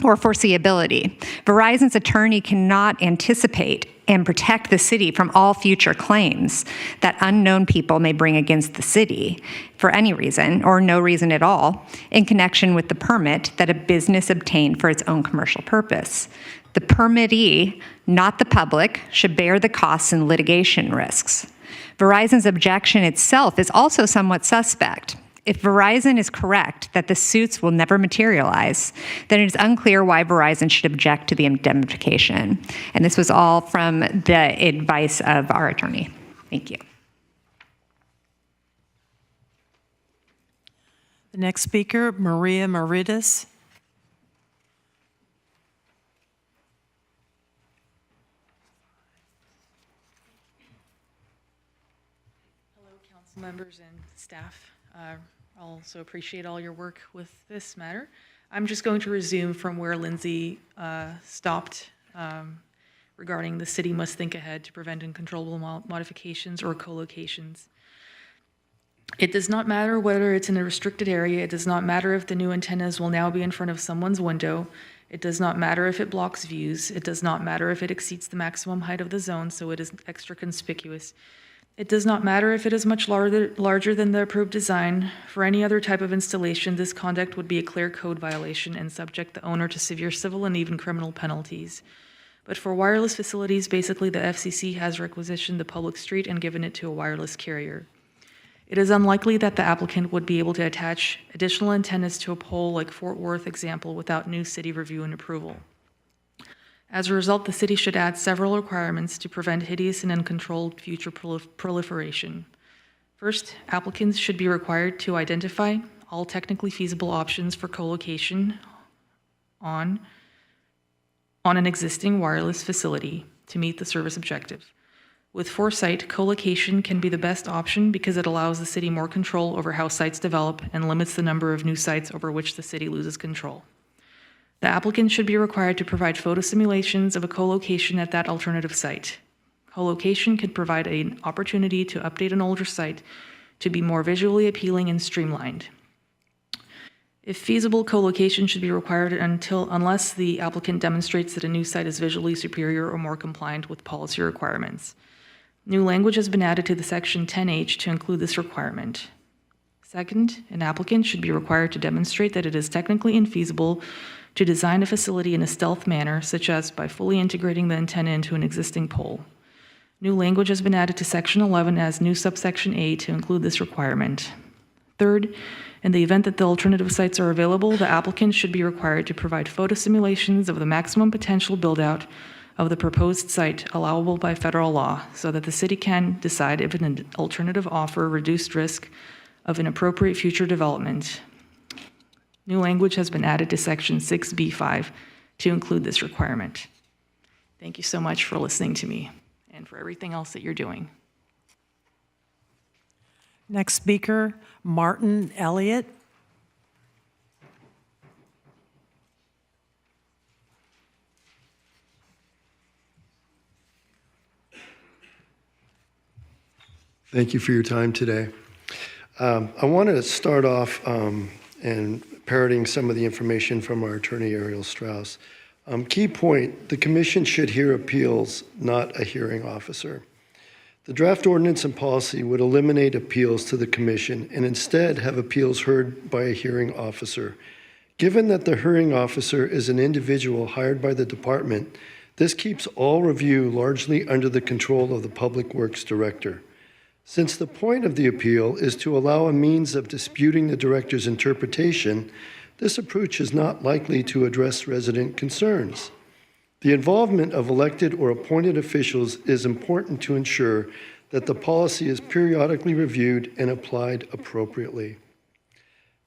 G: or foreseeability. Verizon's attorney cannot anticipate and protect the city from all future claims that unknown people may bring against the city for any reason or no reason at all in connection with the permit that a business obtained for its own commercial purpose. The permittee, not the public, should bear the costs and litigation risks. Verizon's objection itself is also somewhat suspect. If Verizon is correct that the suits will never materialize, then it is unclear why Verizon should object to the indemnification. And this was all from the advice of our attorney. Thank you.
B: The next speaker, Maria Merides.
H: Council members and staff. I also appreciate all your work with this matter. I'm just going to resume from where Lindsay stopped regarding the city must think ahead to prevent uncontrollable modifications or co-locations. It does not matter whether it's in a restricted area. It does not matter if the new antennas will now be in front of someone's window. It does not matter if it blocks views. It does not matter if it exceeds the maximum height of the zone, so it is extra conspicuous. It does not matter if it is much larger than the approved design. For any other type of installation, this conduct would be a clear code violation and subject the owner to severe civil and even criminal penalties. But for wireless facilities, basically the FCC has requisitioned the public street and given it to a wireless carrier. It is unlikely that the applicant would be able to attach additional antennas to a pole like Fort Worth example without new city review and approval. As a result, the city should add several requirements to prevent hideous and uncontrolled future proliferation. First, applicants should be required to identify all technically feasible options for co-location on an existing wireless facility to meet the service objective. With foresight, co-location can be the best option because it allows the city more control over how sites develop and limits the number of new sites over which the city loses control. The applicant should be required to provide photo simulations of a co-location at that alternative site. Co-location could provide an opportunity to update an older site to be more visually appealing and streamlined. If feasible, co-location should be required unless the applicant demonstrates that a new site is visually superior or more compliant with policy requirements. New language has been added to the section 10H to include this requirement. Second, an applicant should be required to demonstrate that it is technically infeasible to design a facility in a stealth manner, such as by fully integrating the antenna into an existing pole. New language has been added to section 11 as new subsection A to include this requirement. Third, in the event that the alternative sites are available, the applicant should be required to provide photo simulations of the maximum potential build-out of the proposed site allowable by federal law so that the city can decide if an alternative offer reduced risk of inappropriate future development. New language has been added to section 6B5 to include this requirement. Thank you so much for listening to me and for everything else that you're doing.
B: Next speaker, Martin Elliott.
I: Thank you for your time today. I want to start off and parroting some of the information from our attorney, Ariel Strauss. Key point, the commission should hear appeals, not a hearing officer. The draft ordinance and policy would eliminate appeals to the commission and instead have appeals heard by a hearing officer. Given that the hearing officer is an individual hired by the department, this keeps all review largely under the control of the Public Works Director. Since the point of the appeal is to allow a means of disputing the director's interpretation, this approach is not likely to address resident concerns. The involvement of elected or appointed officials is important to ensure that the policy is periodically reviewed and applied appropriately.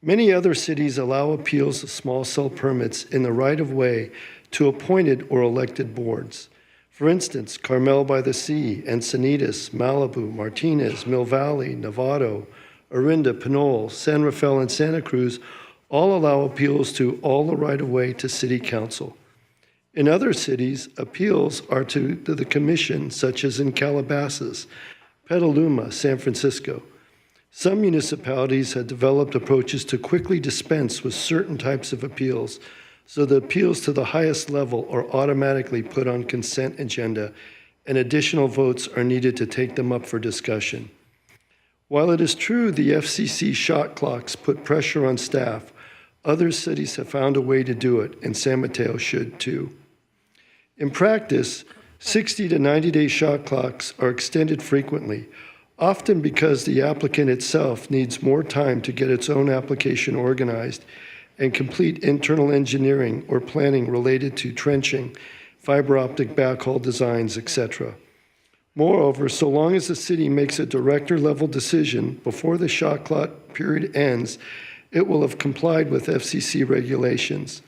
I: Many other cities allow appeals of small cell permits in the right-of-way to appointed or elected boards. For instance, Carmel by the Sea, Encinitas, Malibu, Martinez, Mill Valley, Novato, Orinda, Pinole, San Rafael, and Santa Cruz all allow appeals to all the right-of-way to City Council. In other cities, appeals are to the commission, such as in Calabasas, Petaluma, San Francisco. Some municipalities have developed approaches to quickly dispense with certain types of appeals, so the appeals to the highest level are automatically put on consent agenda, and additional votes are needed to take them up for discussion. While it is true the FCC shot clocks put pressure on staff, other cities have found a way to do it, and San Mateo should too. In practice, 60 to 90-day shot clocks are extended frequently, often because the applicant itself needs more time to get its own application organized and complete internal engineering or planning related to trenching, fiber optic backhaul designs, etc. Moreover, so long as the city makes a director-level decision before the shot clock period ends it will have complied with FCC regulations.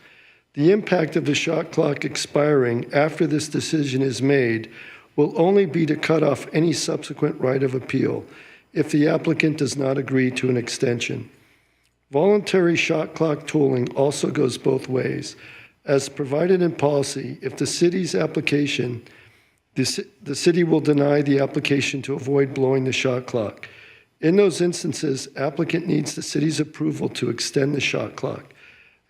I: The impact of the shot clock expiring after this decision is made will only be to cut off any subsequent right of appeal if the applicant does not agree to an extension. Voluntary shot clock tolling also goes both ways. As provided in policy, if the city's application, the city will deny the application to avoid blowing the shot clock. In those instances, applicant needs the city's approval to extend the shot clock.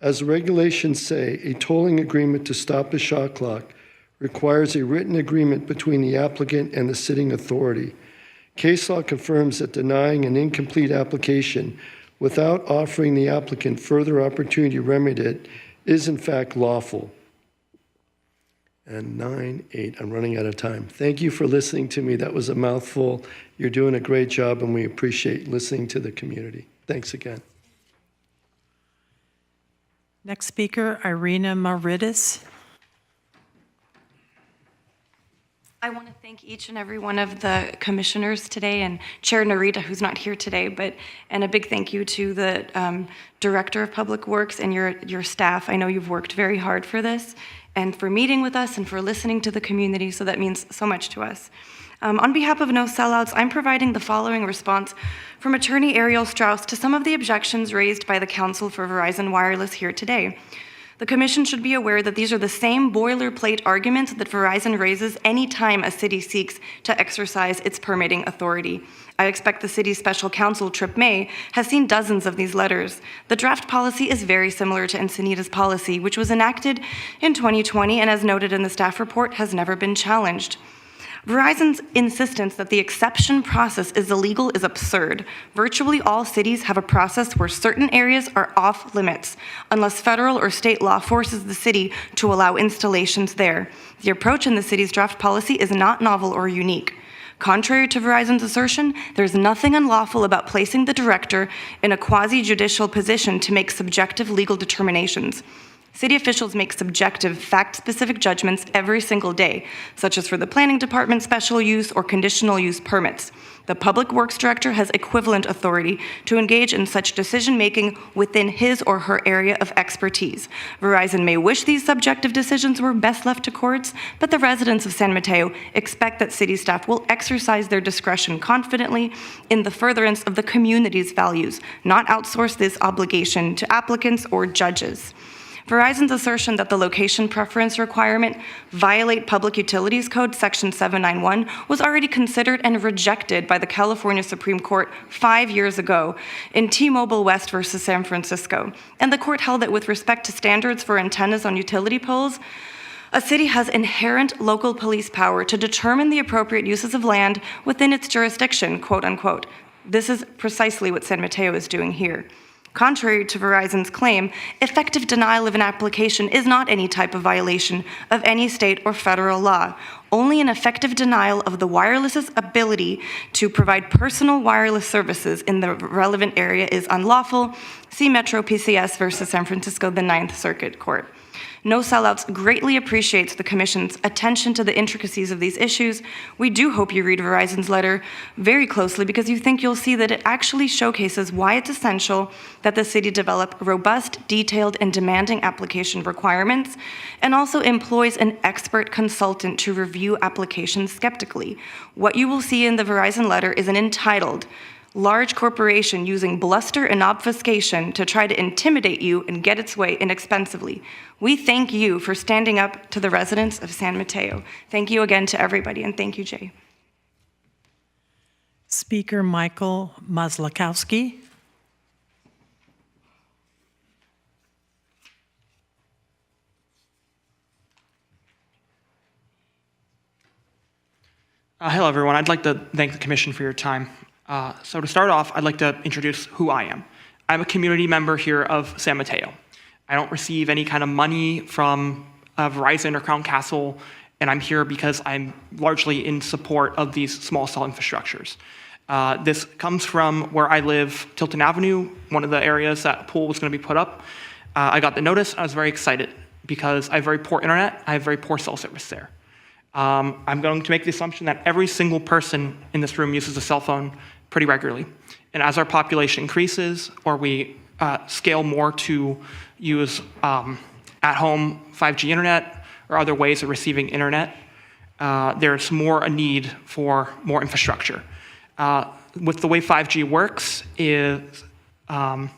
I: As regulations say, a tolling agreement to stop the shot clock requires a written agreement between the applicant and the sitting authority. Case law confirms that denying an incomplete application without offering the applicant further opportunity to remedy it is in fact lawful. And 9:08, I'm running out of time. Thank you for listening to me. That was a mouthful. You're doing a great job, and we appreciate listening to the community. Thanks again.
B: Next speaker, Irina Maridis.
J: I want to thank each and every one of the commissioners today, and Chair Narita, who's not here today, and a big thank you to the Director of Public Works and your staff. I know you've worked very hard for this, and for meeting with us and for listening to the community, so that means so much to us. On behalf of No Sellouts, I'm providing the following response from Attorney Ariel Strauss to some of the objections raised by the Council for Verizon Wireless here today. The Commission should be aware that these are the same boilerplate arguments that Verizon raises anytime a city seeks to exercise its permitting authority. I expect the city's special counsel, Trip May, has seen dozens of these letters. The draft policy is very similar to Encinitas policy, which was enacted in 2020 and, as noted in the staff report, has never been challenged. Verizon's insistence that the exception process is illegal is absurd. Virtually all cities have a process where certain areas are off limits, unless federal or state law forces the city to allow installations there. The approach in the city's draft policy is not novel or unique. Contrary to Verizon's assertion, there's nothing unlawful about placing the director in a quasi-judicial position to make subjective legal determinations. City officials make subjective, fact-specific judgments every single day, such as for the planning department's special use or conditional use permits. The Public Works Director has equivalent authority to engage in such decision-making within his or her area of expertise. Verizon may wish these subjective decisions were best left to courts, but the residents of San Mateo expect that city staff will exercise their discretion confidently in the furtherance of the community's values, not outsource this obligation to applicants or judges. Verizon's assertion that the location preference requirement violate Public Utilities Code Section 791 was already considered and rejected by the California Supreme Court 5 years ago in T-Mobile West versus San Francisco. And the court held that with respect to standards for antennas on utility poles, a city has inherent local police power to determine the appropriate uses of land within its jurisdiction, quote unquote. This is precisely what San Mateo is doing here. Contrary to Verizon's claim, effective denial of an application is not any type of violation of any state or federal law. Only an effective denial of the wireless's ability to provide personal wireless services in the relevant area is unlawful. See Metro PCS versus San Francisco, the Ninth Circuit Court. No Sellouts greatly appreciates the Commission's attention to the intricacies of these issues. We do hope you read Verizon's letter very closely because you think you'll see that it actually showcases why it's essential that the city develop robust, detailed, and demanding application requirements, and also employs an expert consultant to review applications skeptically. What you will see in the Verizon letter is an entitled, large corporation using bluster and obfuscation to try to intimidate you and get its way inexpensively. We thank you for standing up to the residents of San Mateo. Thank you again to everybody, and thank you, Jay.
B: Speaker Michael Maslakowski.
K: Hello, everyone. I'd like to thank the Commission for your time. So to start off, I'd like to introduce who I am. I'm a community member here of San Mateo. I don't receive any kind of money from Verizon or Crown Castle, and I'm here because I'm largely in support of these small cell infrastructures. This comes from where I live, Tilton Avenue, one of the areas that a pool was going to be put up. I got the notice. I was very excited because I have very poor internet. I have very poor cell service there. I'm going to make the assumption that every single person in this room uses a cell phone pretty regularly. And as our population increases or we scale more to use at-home 5G internet or other ways of receiving internet, there's more a need for more infrastructure. With the way 5G works is higher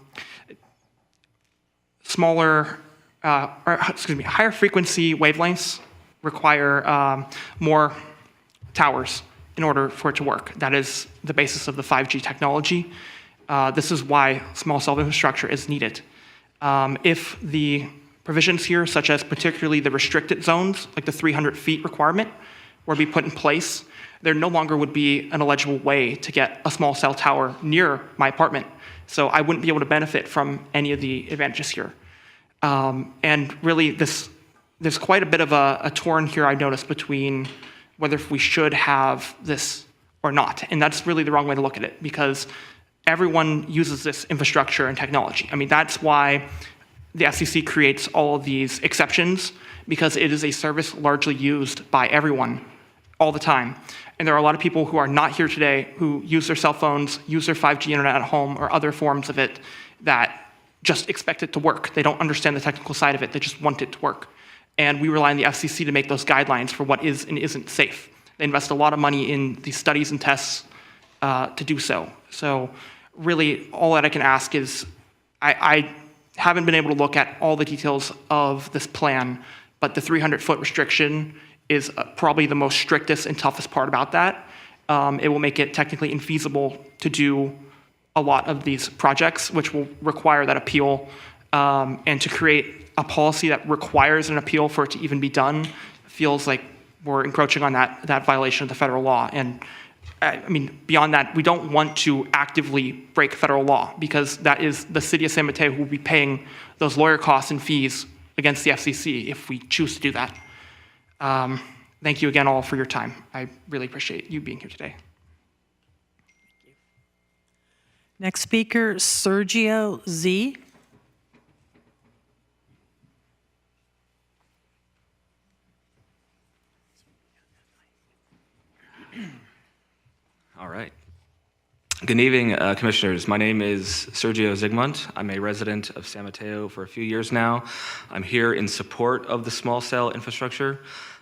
K: frequency wavelengths require more towers in order for it to work. That is the basis of the 5G technology. This is why small cell infrastructure is needed. If the provisions here, such as particularly the restricted zones, like the 300 feet requirement, were to be put in place, there no longer would be an eligible way to get a small cell tower near my apartment. So I wouldn't be able to benefit from any of the advantages here. And really, there's quite a bit of a torn here, I've noticed, between whether we should have this or not. And that's really the wrong way to look at it, because everyone uses this infrastructure and technology. I mean, that's why the FCC creates all of these exceptions, because it is a service largely used by everyone all the time. And there are a lot of people who are not here today who use their cell phones, use their 5G internet at home, or other forms of it that just expect it to work. They don't understand the technical side of it. They just want it to work. And we rely on the FCC to make those guidelines for what is and isn't safe. They invest a lot of money in these studies and tests to do so. So really, all that I can ask is, I haven't been able to look at all the details of this plan, but the 300-foot restriction is probably the most strictest and toughest part about that. It will make it technically infeasible to do a lot of these projects, which will require that appeal, and to create a policy that requires an appeal for it to even be done feels like we're encroaching on that violation of the federal law. And I mean, beyond that, we don't want to actively break federal law, because that is the city of San Mateo who will be paying those lawyer costs and fees against the FCC if we choose to do that. Thank you again all for your time. I really appreciate you being here today.
B: Next speaker, Sergio Z.
L: All right. Good evening, commissioners. My name is Sergio Zygmunt. I'm a resident of San Mateo for a few years now. I'm here in support of the small cell infrastructure.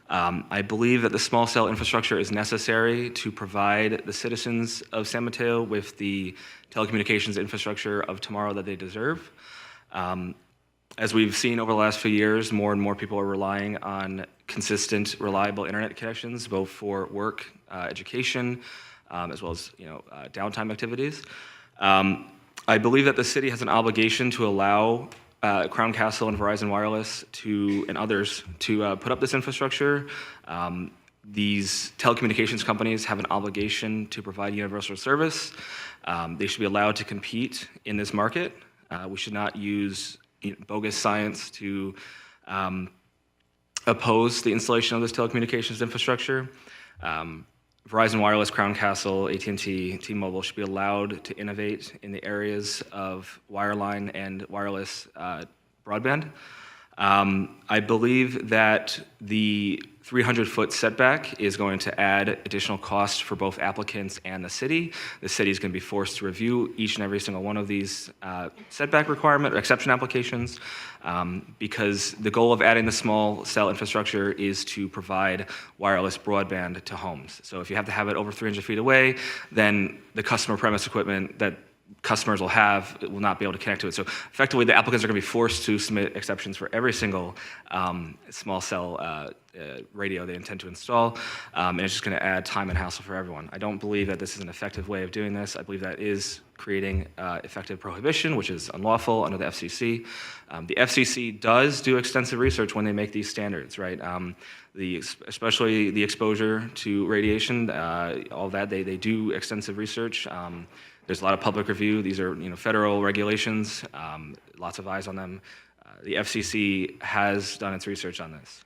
L: I believe that the small cell infrastructure is necessary to provide the citizens of San Mateo with the telecommunications infrastructure of tomorrow that they deserve. As we've seen over the last few years, more and more people are relying on consistent, reliable internet connections, both for work, education, as well as downtime activities. I believe that the city has an obligation to allow Crown Castle and Verizon Wireless and others to put up this infrastructure. These telecommunications companies have an obligation to provide universal service. They should be allowed to compete in this market. We should not use bogus science to oppose the installation of this telecommunications infrastructure. Verizon Wireless, Crown Castle, AT&T, T-Mobile should be allowed to innovate in the areas of wireline and wireless broadband. I believe that the 300-foot setback is going to add additional costs for both applicants and the city. The city is going to be forced to review each and every single one of these setback requirement or exception applications, because the goal of adding the small cell infrastructure is to provide wireless broadband to homes. So if you have to have it over 300 feet away, then the customer premise equipment that customers will have will not be able to connect to it. So effectively, the applicants are going to be forced to submit exceptions for every single small cell radio they intend to install, and it's just going to add time and hassle for everyone. I don't believe that this is an effective way of doing this. I believe that is creating effective prohibition, which is unlawful under the FCC. The FCC does do extensive research when they make these standards, right? Especially the exposure to radiation, all that, they do extensive research. There's a lot of public review. These are federal regulations, lots of eyes on them. The FCC has done its research on this.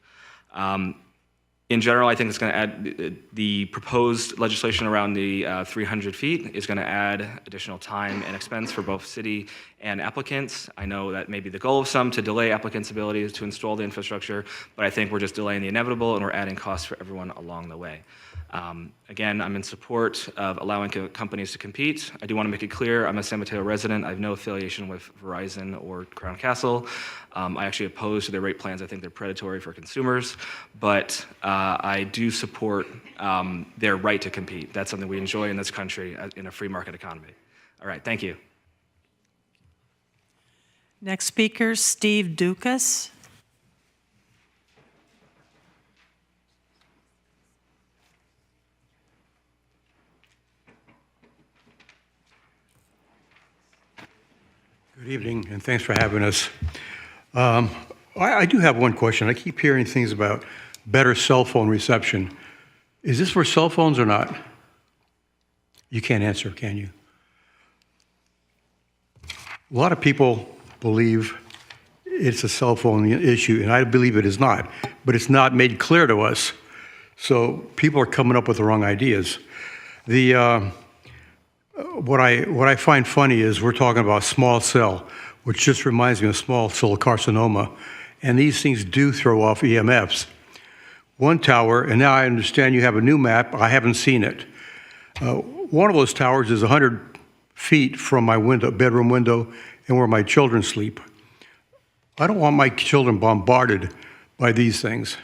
L: In general, I think it's going to add, the proposed legislation around the 300 feet is going to add additional time and expense for both city and applicants. I know that may be the goal of some to delay applicants' abilities to install the infrastructure, but I think we're just delaying the inevitable and we're adding costs for everyone along the way. Again, I'm in support of allowing companies to compete. I do want to make it clear, I'm a San Mateo resident. I have no affiliation with Verizon or Crown Castle. I actually oppose to their rate plans. I think they're predatory for consumers, but I do support their right to compete. That's something we enjoy in this country in a free market economy. All right, thank you.
B: Next speaker, Steve Dukas.
M: Good evening, and thanks for having us. I do have one question. I keep hearing things about better cell phone reception. Is this for cell phones or not? You can't answer, can you? A lot of people believe it's a cell phone issue, and I believe it is not, but it's not made clear to us. So people are coming up with the wrong ideas. What I find funny is we're talking about small cell, which just reminds me of small cell carcinoma, and these things do throw off EMFs. One tower, and now I understand you have a new map, I haven't seen it. One of those towers is 100 feet from my window, bedroom window, and where my children sleep. I don't want my children bombarded by these things.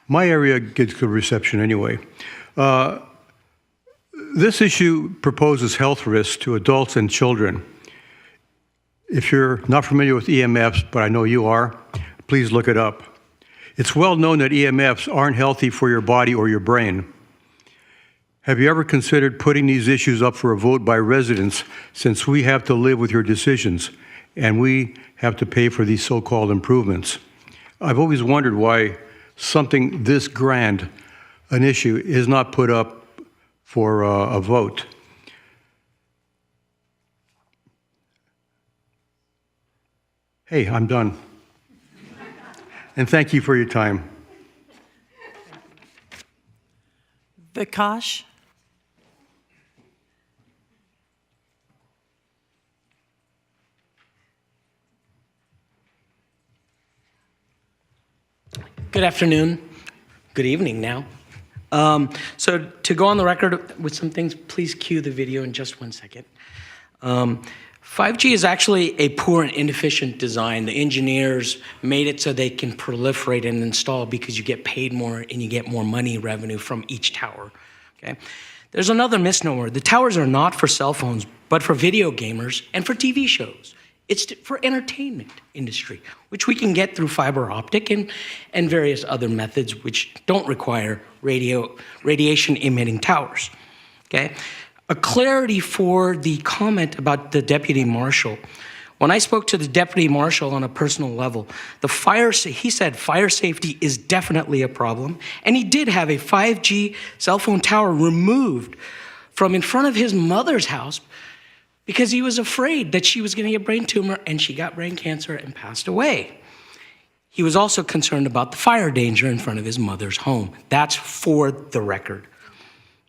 M: My area gets good reception anyway. This issue proposes health risks to adults and children. If you're not familiar with EMFs, but I know you are, please look it up. It's well known that EMFs aren't healthy for your body or your brain. Have you ever considered putting these issues up for a vote by residents, since we have to live with your decisions and we have to pay for these so-called improvements? I've always wondered why something this grand an issue is not put up for a vote. Hey, I'm done. And thank you for your time.
B: Vikash.
N: Good afternoon. Good evening now. So to go on the record with some things, please cue the video in just 1 second. 5G is actually a poor and inefficient design. The engineers made it so they can proliferate and install because you get paid more and you get more money revenue from each tower. Okay? There's another misnomer. The towers are not for cell phones, but for video gamers and for TV shows. It's for entertainment industry, which we can get through fiber optic and various other methods which don't require radiation emitting towers. Okay? A clarity for the comment about the deputy marshal. When I spoke to the deputy marshal on a personal level, he said fire safety is definitely a problem, and he did have a 5G cell phone tower removed from in front of his mother's house because he was afraid that she was going to get brain tumor, and she got brain cancer and passed away. He was also concerned about the fire danger in front of his mother's home. That's for the record,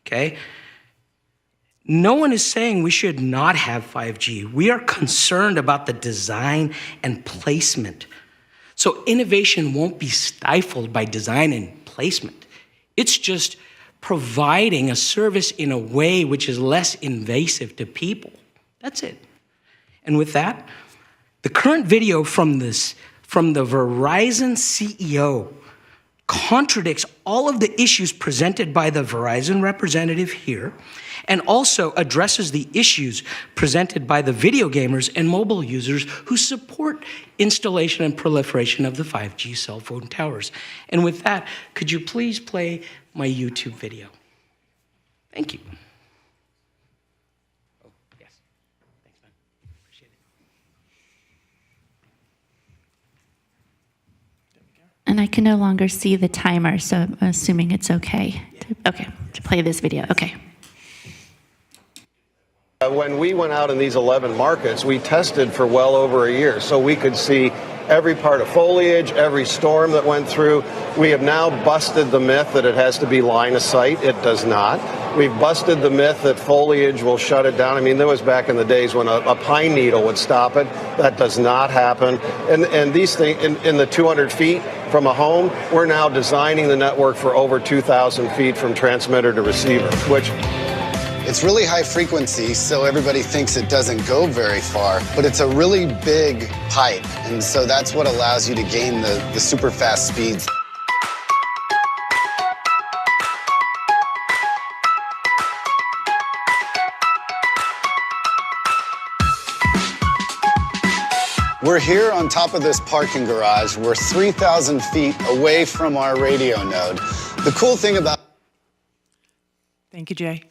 N: okay? No one is saying we should not have 5G. We are concerned about the design and placement. So innovation won't be stifled by design and placement. It's just providing a service in a way which is less invasive to people. That's it. And with that, the current video from the Verizon CEO contradicts all of the issues presented by the Verizon representative here, and also addresses the issues presented by the video gamers and mobile users who support installation and proliferation of the 5G cell phone towers. And with that, could you please play my YouTube video? Thank you. Oh, yes. Thanks, man. Appreciate it.
A: And I can no longer see the timer, so I'm assuming it's okay. To play this video. Okay.
O: When we went out in these 11 markets, we tested for well over a year so we could see every part of foliage, every storm that went through. We have now busted the myth that it has to be line of sight. It does not. We've busted the myth that foliage will shut it down. I mean, there was back in the days when a pine needle would stop it. That does not happen. And these things, in the 200 feet from a home, we're now designing the network for over 2,000 feet from transmitter to receiver, which...
P: It's really high frequency, so everybody thinks it doesn't go very far, but it's a really big pipe, and so that's what allows you to gain the super fast speeds. We're here on top of this parking garage. We're 3,000 feet away from our radio node. The cool thing about...
B: Thank you, Jay.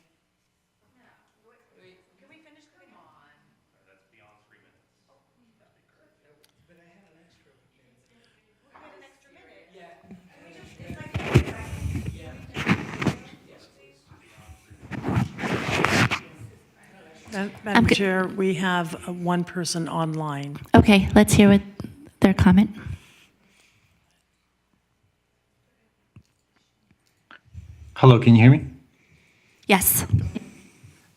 B: Madam Chair, we have one person online.
A: Okay, let's hear their comment.
Q: Hello, can you hear me?
A: Yes.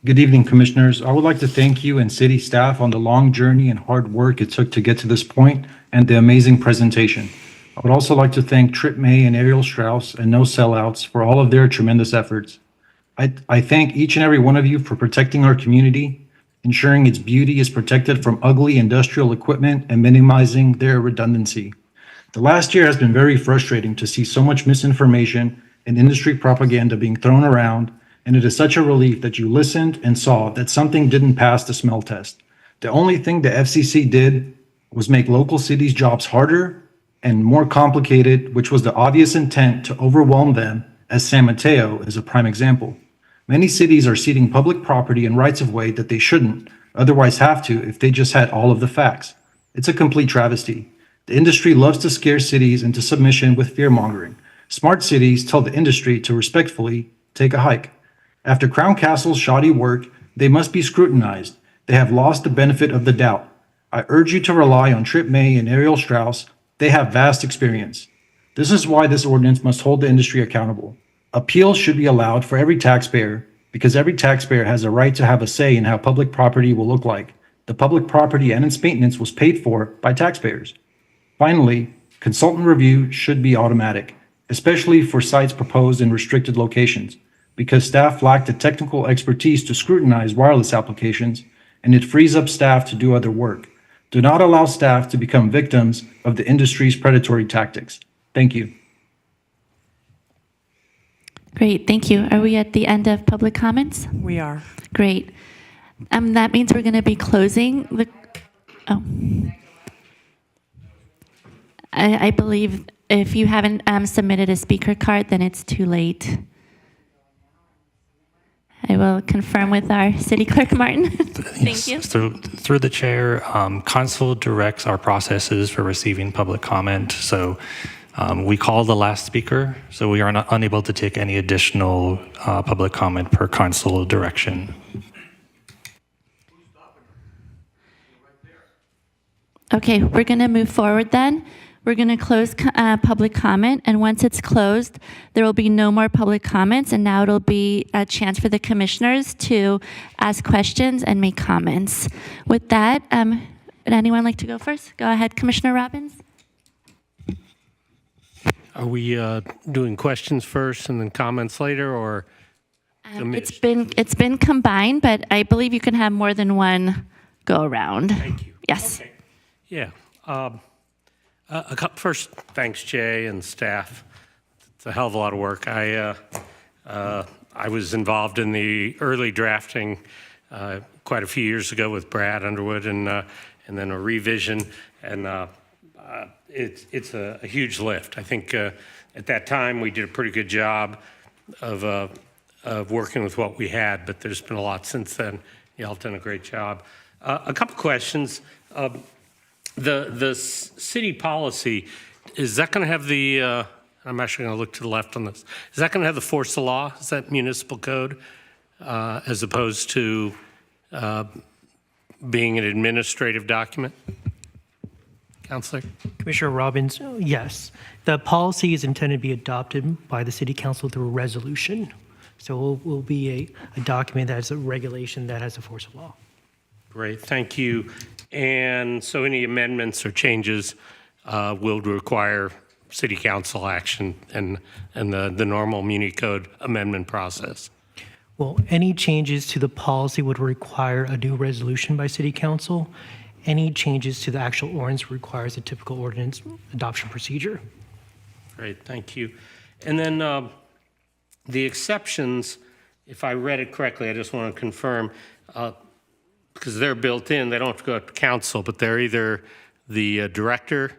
Q: Good evening, Commissioners. I would like to thank you and city staff on the long journey and hard work it took to get to this point and the amazing presentation. I would also like to thank Trip May and Ariel Strauss and No Sellouts for all of their tremendous efforts. I thank each and every one of you for protecting our community, ensuring its beauty is protected from ugly industrial equipment and minimizing their redundancy. The last year has been very frustrating to see so much misinformation and industry propaganda being thrown around, and it is such a relief that you listened and saw that something didn't pass the smell test. The only thing the FCC did was make local cities' jobs harder and more complicated, which was the obvious intent to overwhelm them, as San Mateo is a prime example. Many cities are ceding public property and rights-of-way that they shouldn't otherwise have to if they just had all of the facts. It's a complete travesty. The industry loves to scare cities into submission with fear-mongering. Smart cities tell the industry to respectfully take a hike. After Crown Castle's shoddy work, they must be scrutinized. They have lost the benefit of the doubt. I urge you to rely on Trip May and Ariel Strauss. They have vast experience. This is why this ordinance must hold the industry accountable. Appeals should be allowed for every taxpayer because every taxpayer has a right to have a say in how public property will look like. The public property and its maintenance was paid for by taxpayers. Finally, consultant review should be automatic, especially for sites proposed in restricted locations, because staff lack the technical expertise to scrutinize wireless applications, and it frees up staff to do other work. Do not allow staff to become victims of the industry's predatory tactics. Thank you.
A: Great, thank you. Are we at the end of public comments?
B: We are.
A: Great. That means we're going to be closing the... Oh. I believe if you haven't submitted a speaker card, then it's too late. I will confirm with our city clerk, Martin. Thank you.
R: Through the chair, council directs our processes for receiving public comment. So we call the last speaker, so we are not unable to take any additional public comment per council direction.
A: Okay, we're going to move forward then. We're going to close public comment, and once it's closed, there will be no more public comments, and now it'll be a chance for the commissioners to ask questions and make comments. With that, would anyone like to go first? Go ahead, Commissioner Robbins.
S: Are we doing questions first and then comments later, or?
A: It's been combined, but I believe you can have more than one go around.
S: Thank you.
A: Yes.
S: Okay. Yeah. First, thanks, Jay and staff. It's a hell of a lot of work. I was involved in the early drafting quite a few years ago with Brad Underwood, and then a revision, and it's a huge lift. I think at that time we did a pretty good job of working with what we had, but there's been a lot since then. Y'all done a great job. A couple questions. The city policy, is that going to have the, I'm actually going to look to the left on this, is that going to have the force of law? Is that municipal code as opposed to being an administrative document?
R: Counselor?
T: Commissioner Robbins, yes. The policy is intended to be adopted by the City Council through a resolution. So it will be a document that has a regulation that has the force of law.
S: Great, thank you. And so any amendments or changes will require City Council action and the normal Muni Code amendment process.
T: Well, any changes to the policy would require a new resolution by City Council. Any changes to the actual ordinance requires a typical ordinance adoption procedure.
S: Great, thank you. And then the exceptions, if I read it correctly, I just want to confirm, because they're built in, they don't have to go to council, but they're either the director,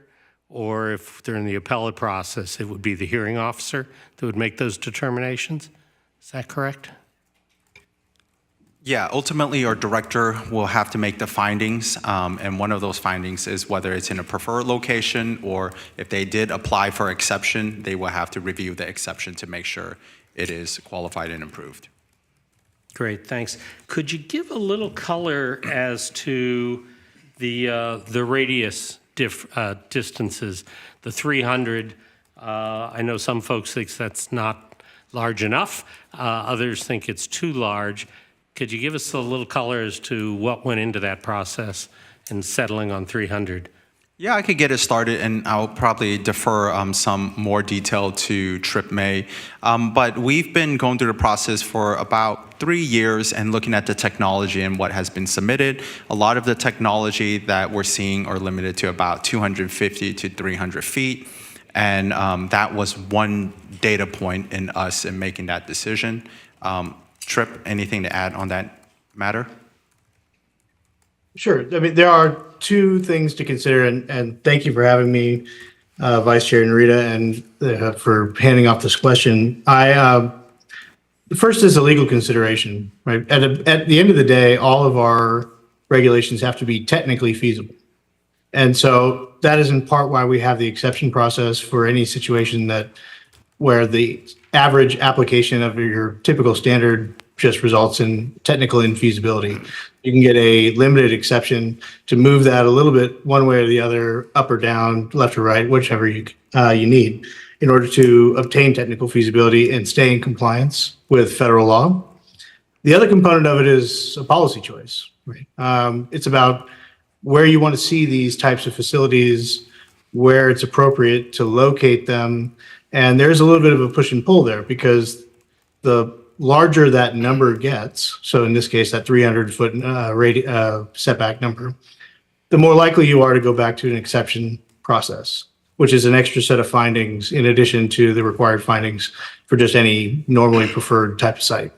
S: or if they're in the appellate process, it would be the hearing officer that would make those determinations. Is that correct?
C: Yeah, ultimately, our director will have to make the findings, and one of those findings is whether it's in a preferred location, or if they did apply for exception, they will have to review the exception to make sure it is qualified and approved.
S: Great, thanks. Could you give a little color as to the radius distances, the 300? I know some folks think that's not large enough. Others think it's too large. Could you give us a little color as to what went into that process in settling on 300?
C: Yeah, I could get it started, and I'll probably defer some more detail to Trip May. But we've been going through the process for about 3 years and looking at the technology and what has been submitted. A lot of the technology that we're seeing are limited to about 250 to 300 feet. And that was one data point in us in making that decision. Trip, anything to add on that matter?
U: Sure. I mean, there are two things to consider, and thank you for having me, Vice Chair Narita, and for handing off this question. The first is a legal consideration, right? At the end of the day, all of our regulations have to be technically feasible. And so that is in part why we have the exception process for any situation where the average application of your typical standard just results in technical infeasibility. You can get a limited exception to move that a little bit one way or the other, up or down, left or right, whichever you need, in order to obtain technical feasibility and stay in compliance with federal law. The other component of it is a policy choice, right? It's about where you want to see these types of facilities, where it's appropriate to locate them. And there's a little bit of a push and pull there, because the larger that number gets, so in this case, that 300-foot setback number, the more likely you are to go back to an exception process, which is an extra set of findings in addition to the required findings for just any normally preferred type of site.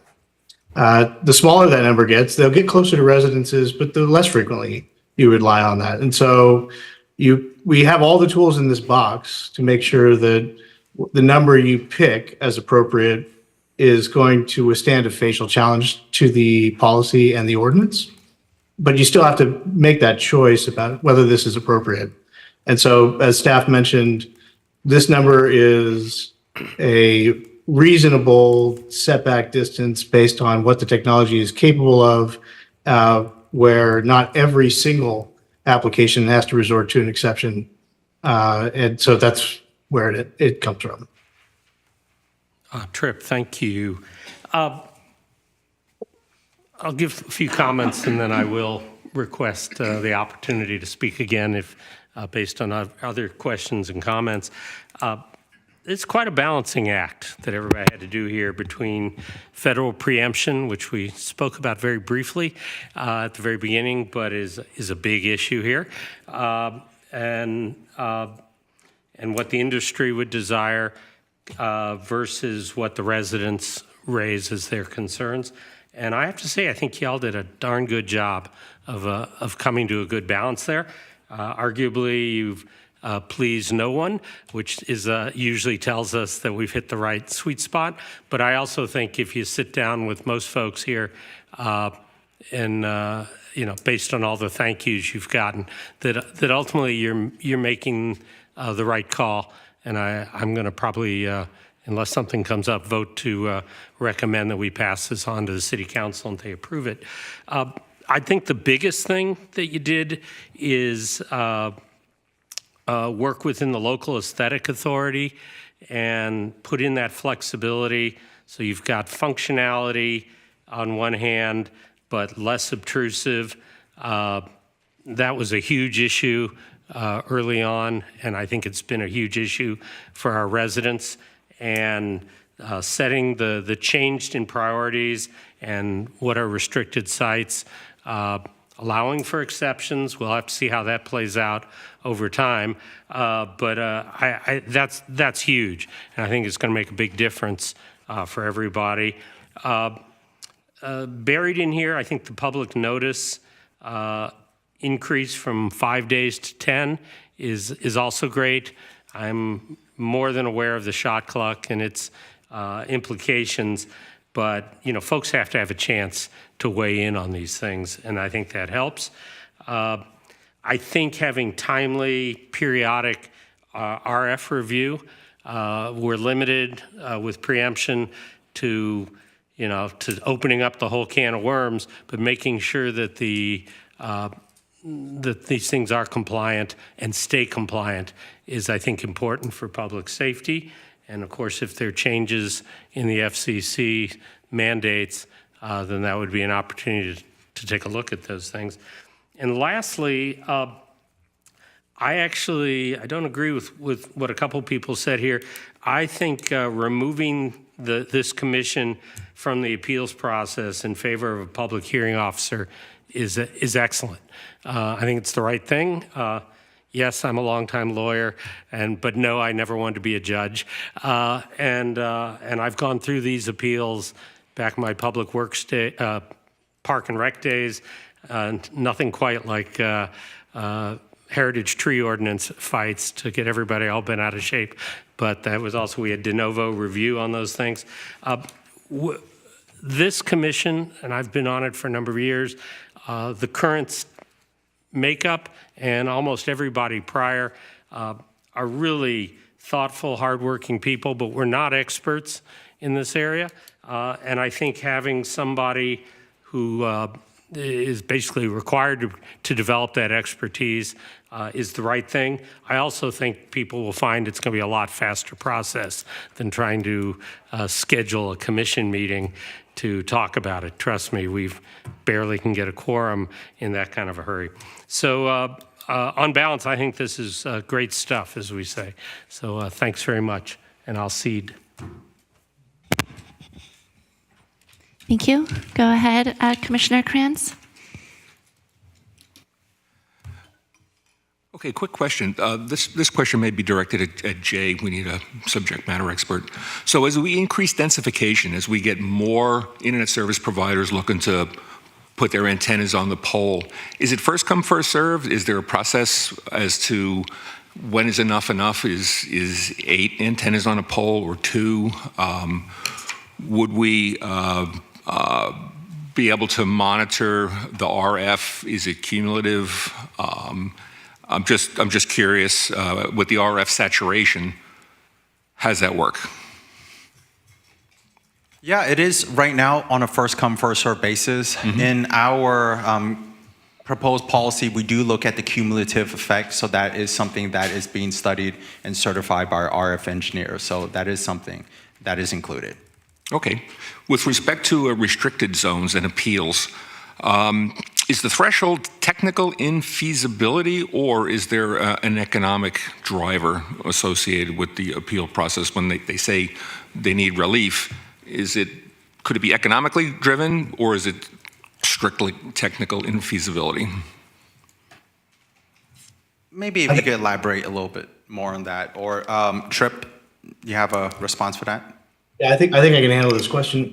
U: The smaller that number gets, they'll get closer to residences, but the less frequently you rely on that. And so we have all the tools in this box to make sure that the number you pick as appropriate is going to withstand a facial challenge to the policy and the ordinance. But you still have to make that choice about whether this is appropriate. And so, as staff mentioned, this number is a reasonable setback distance based on what the technology is capable of, where not every single application has to resort to an exception. And so that's where it comes from.
S: Trip, thank you. I'll give a few comments, and then I will request the opportunity to speak again if based on other questions and comments. It's quite a balancing act that everybody had to do here between federal preemption, which we spoke about very briefly at the very beginning, but is a big issue here, and what the industry would desire versus what the residents raise as their concerns. And I have to say, I think y'all did a darn good job of coming to a good balance there. Arguably, you've pleased no one, which is usually tells us that we've hit the right sweet spot. But I also think if you sit down with most folks here, and based on all the thank yous you've gotten, that ultimately you're making the right call. And I'm going to probably, unless something comes up, vote to recommend that we pass this on to the City Council and they approve it. I think the biggest thing that you did is work within the local aesthetic authority and put in that flexibility so you've got functionality on one hand, but less obtrusive. That was a huge issue early on, and I think it's been a huge issue for our residents. And setting the changed in priorities and what are restricted sites, allowing for exceptions. We'll have to see how that plays out over time. But that's huge, and I think it's going to make a big difference for everybody. Buried in here, I think the public notice increase from 5 days to 10 is also great. I'm more than aware of the shot clock and its implications, but folks have to have a chance to weigh in on these things, and I think that helps. I think having timely, periodic RF review, we're limited with preemption to opening up the whole can of worms, but making sure that that these things are compliant and stay compliant is, I think, important for public safety. And of course, if there are changes in the FCC mandates, then that would be an opportunity to take a look at those things. And lastly, I don't agree with what a couple people said here. I think removing this commission from the appeals process in favor of a public hearing officer is excellent. I think it's the right thing. Yes, I'm a longtime lawyer, but no, I never wanted to be a judge. And I've gone through these appeals back in my public works day, park and rec days. Nothing quite like heritage tree ordinance fights to get everybody all bent out of shape. But that was also, we had de novo review on those things. This commission, and I've been on it for a number of years, the current makeup and almost everybody prior are really thoughtful, hardworking people, but we're not experts in this area. And I think having somebody who is basically required to develop that expertise is the right thing. I also think people will find it's going to be a lot faster process than trying to schedule a commission meeting to talk about it. Trust me, we barely can get a quorum in that kind of a hurry. So on balance, I think this is great stuff, as we say. So thanks very much, and I'll cede.
A: Thank you. Go ahead, Commissioner Kranz.
D: Okay, quick question. This question may be directed at Jay. We need a subject matter expert. So as we increase densification, as we get more internet service providers looking to put their antennas on the pole, is it first come, first served? Is there a process as to when is enough enough? Is 8 antennas on a pole or 2? Would we be able to monitor the RF? Is it cumulative? I'm just curious with the RF saturation, how does that work?
C: Yeah, it is right now on a first come, first served basis. Mm-hmm. In our proposed policy, we do look at the cumulative effect. So that is something that is being studied and certified by our RF engineers. So that is something that is included.
D: Okay. With respect to restricted zones and appeals, is the threshold technical infeasibility, or is there an economic driver associated with the appeal process when they say they need relief? Could it be economically driven, or is it strictly technical infeasibility?
C: Maybe if you could elaborate a little bit more on that, or Tripp, you have a response for that?
U: Yeah, I think I can handle this question.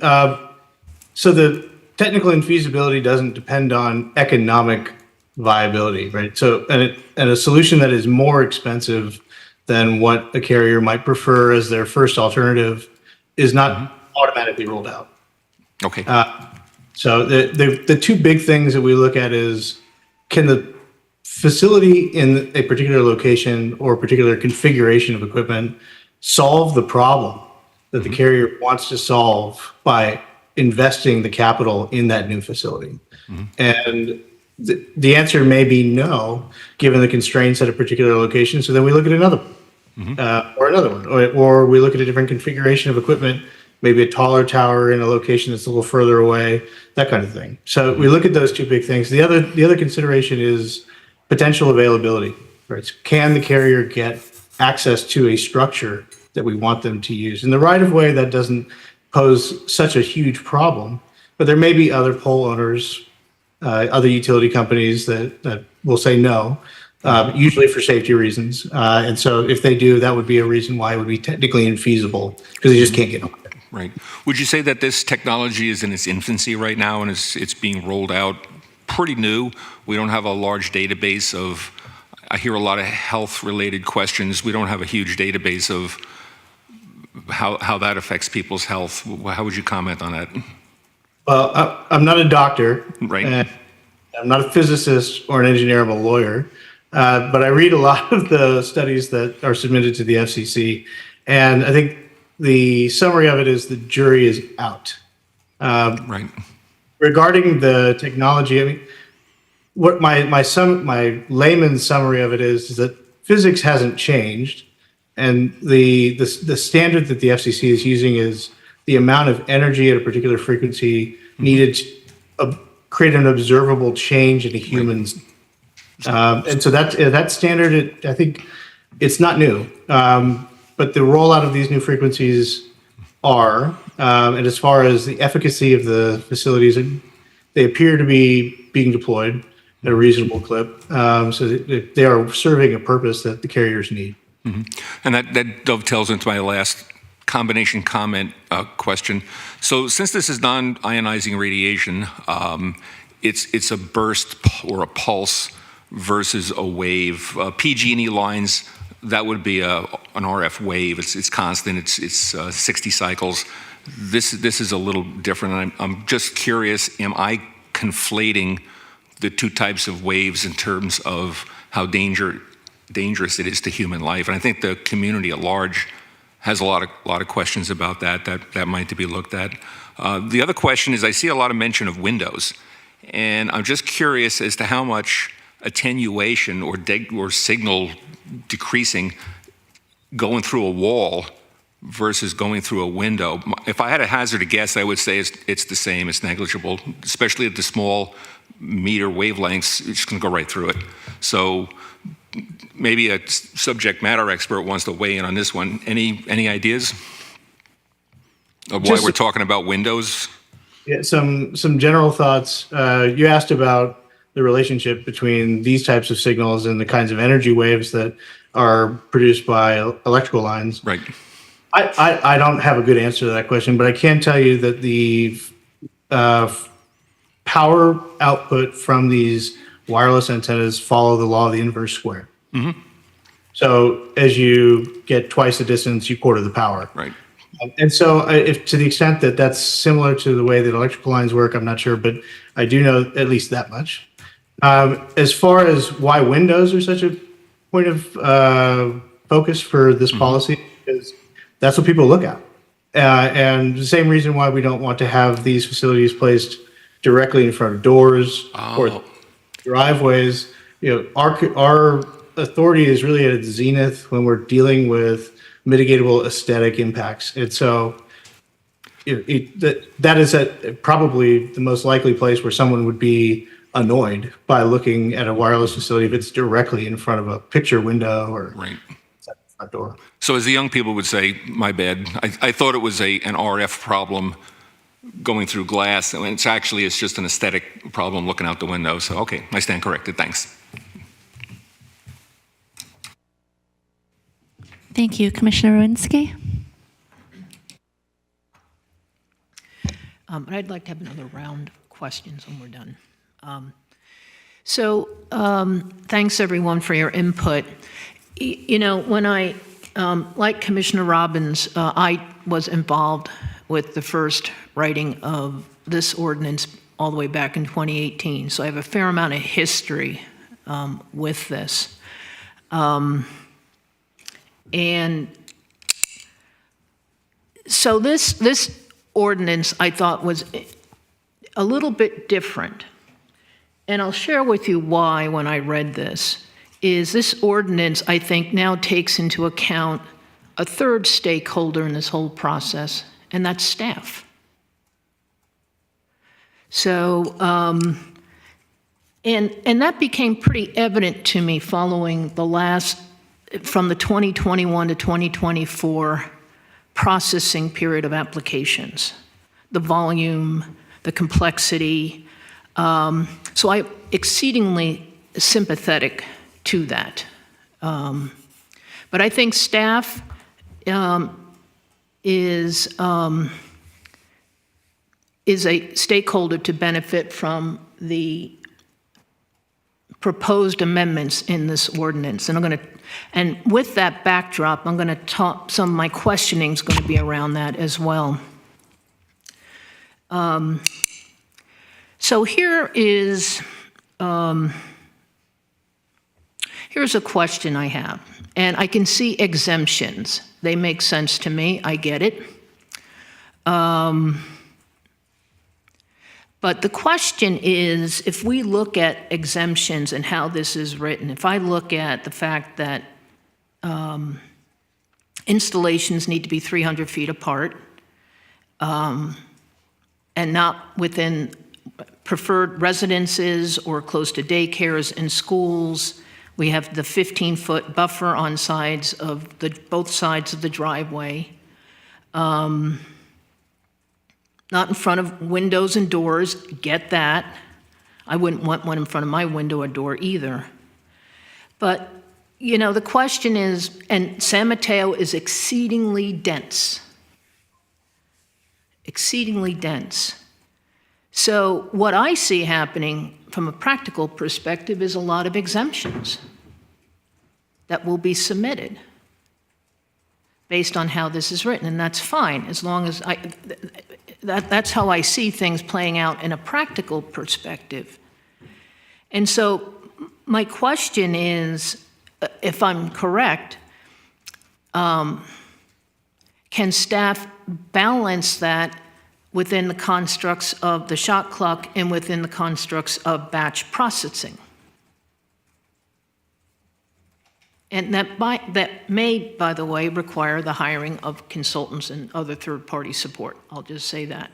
U: So the technical infeasibility doesn't depend on economic viability, right? So and a solution that is more expensive than what a carrier might prefer as their first alternative is not automatically rolled out.
D: Okay.
U: So the two big things that we look at is, can the facility in a particular location or particular configuration of equipment solve the problem that the carrier wants to solve by investing the capital in that new facility? And the answer may be no, given the constraints at a particular location. So then we look at another one, or another one, or we look at a different configuration of equipment, maybe a taller tower in a location that's a little further away, that kind of thing. So we look at those two big things. The other consideration is potential availability. Right? So can the carrier get access to a structure that we want them to use? In the right of way, that doesn't pose such a huge problem, but there may be other pole owners, other utility companies that will say no, usually for safety reasons. And so if they do, that would be a reason why it would be technically infeasible, because they just can't get on it.
D: Right. Would you say that this technology is in its infancy right now and it's being rolled out pretty new? We don't have a large database of, I hear a lot of health-related questions. We don't have a huge database of how that affects people's health. How would you comment on that?
U: Well, I'm not a doctor.
D: Right.
U: And I'm not a physicist or an engineer. I'm a lawyer. But I read a lot of the studies that are submitted to the FCC. And I think the summary of it is the jury is out.
D: Right.
U: Regarding the technology, I mean, what my layman's summary of it is that physics hasn't changed, and the standard that the FCC is using is the amount of energy at a particular frequency needed to create an observable change in a human's. And so that standard, I think, it's not new, but the rollout of these new frequencies are, and as far as the efficacy of the facilities, they appear to be being deployed at a reasonable clip. So they are serving a purpose that the carriers need.
D: Mm-hmm. And that dovetails into my last combination comment question. So since this is non-ionizing radiation, it's a burst or a pulse versus a wave. PG&E lines, that would be an RF wave. It's constant. It's 60 cycles. This is a little different. And I'm just curious, am I conflating the two types of waves in terms of how dangerous it is to human life? And I think the community at large has a lot of questions about that might to be looked at. The other question is, I see a lot of mention of windows, and I'm just curious as to how much attenuation or signal decreasing going through a wall versus going through a window. If I had a hazard to guess, I would say it's the same. It's negligible, especially at the small meter wavelengths. It's just going to go right through it. So maybe a subject matter expert wants to weigh in on this one. Any ideas of why we're talking about windows?
U: Yeah, some general thoughts. You asked about the relationship between these types of signals and the kinds of energy waves that are produced by electrical lines.
D: Right.
U: I don't have a good answer to that question, but I can tell you that the power output from these wireless antennas follow the law of the inverse square.
D: Mm-hmm.
U: So as you get twice the distance, you quarter the power.
D: Right.
U: And so if to the extent that that's similar to the way that electrical lines work, I'm not sure, but I do know at least that much. As far as why windows are such a point of focus for this policy, is that's what people look at. And the same reason why we don't want to have these facilities placed directly in front of doors or driveways. You know, our authority is really at its zenith when we're dealing with mitigatable aesthetic impacts. And so that is probably the most likely place where someone would be annoyed by looking at a wireless facility if it's directly in front of a picture window or front door.
D: So as the young people would say, my bad, I thought it was an RF problem going through glass, and it's just an aesthetic problem looking out the window. So, okay, I stand corrected. Thanks.
A: Thank you. Commissioner Ruinski?
E: I'd like to have another round of questions when we're done. Thanks everyone for your input. You know, when like Commissioner Robbins, I was involved with the first writing of this ordinance all the way back in 2018. So I have a fair amount of history with this. And so this ordinance, I thought, was a little bit different and I'll share with you why when I read this ordinance, I think, now takes into account a third stakeholder in this whole process, and that's staff. So, and that became pretty evident to me following from the 2021 to 2024 processing period of applications, the volume, the complexity. So I'm exceedingly sympathetic to that. But I think staff is a stakeholder to benefit from the proposed amendments in this ordinance. And with that backdrop, I'm going to talk, some of my questioning is going to be around that as well. So here's a question I have, and I can see exemptions. They make sense to me, I get it. But the question is, if we look at exemptions and how this is written, if I look at the fact that installations need to be 300 feet apart and not within preferred residences or close to daycares and schools, we have the 15-foot buffer on both sides of the driveway. Not in front of windows and doors, get that. I wouldn't want one in front of my window or door either. But, you know, the question is, and San Mateo is exceedingly dense. Exceedingly dense. So what I see happening from a practical perspective is a lot of exemptions that will be submitted based on how this is written, and that's fine, as long as that's how I see things playing out in a practical perspective. And so my question is, if I'm correct, can staff balance that within the constructs of the shot clock and within the constructs of batch processing? And that may, by the way, require the hiring of consultants and other third-party support. I'll just say that.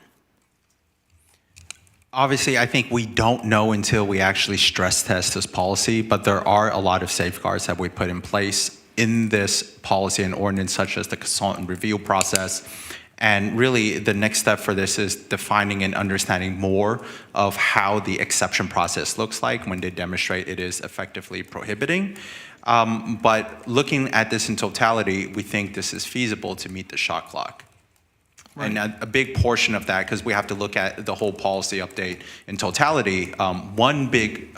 C: Obviously, I think we don't know until we actually stress test this policy, but there are a lot of safeguards that we put in place in this policy and ordinance, such as the consultant review process. And really, the next step for this is defining and understanding more of how the exception process looks like when they demonstrate it is effectively prohibiting. But looking at this in totality, we think this is feasible to meet the shot clock. Right. And a big portion of that, because we have to look at the whole policy update in totality, one big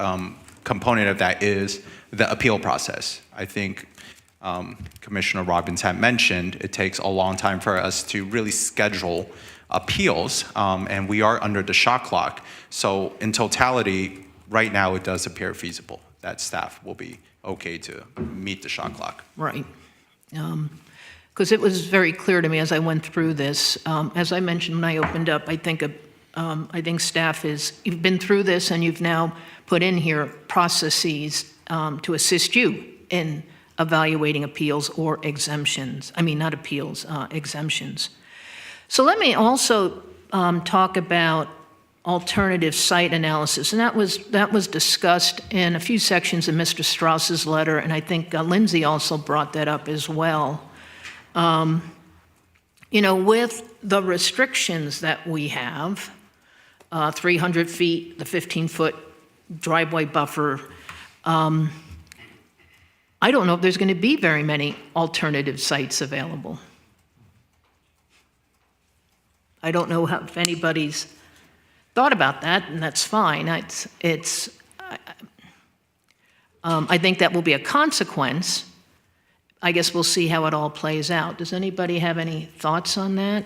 C: component of that is the appeal process. I think Commissioner Robbins had mentioned it takes a long time for us to really schedule appeals, and we are under the shot clock. So in totality, right now it does appear feasible that staff will be okay to meet the shot clock.
E: Right. Because it was very clear to me as I went through this. As I mentioned when I opened up, I think staff you've been through this and you've now put in here processes to assist you in evaluating appeals or exemptions. I mean, not appeals, exemptions. So let me also talk about alternative site analysis, and that was discussed in a few sections in Mr. Strauss's letter, and I think Lindsay also brought that up as well. You know, with the restrictions that we have, 300 feet, the 15-foot driveway buffer, I don't know if there's going to be very many alternative sites available. I don't know if anybody's thought about that, and that's fine. I think that will be a consequence. I guess we'll see how it all plays out. Does anybody have any thoughts on that?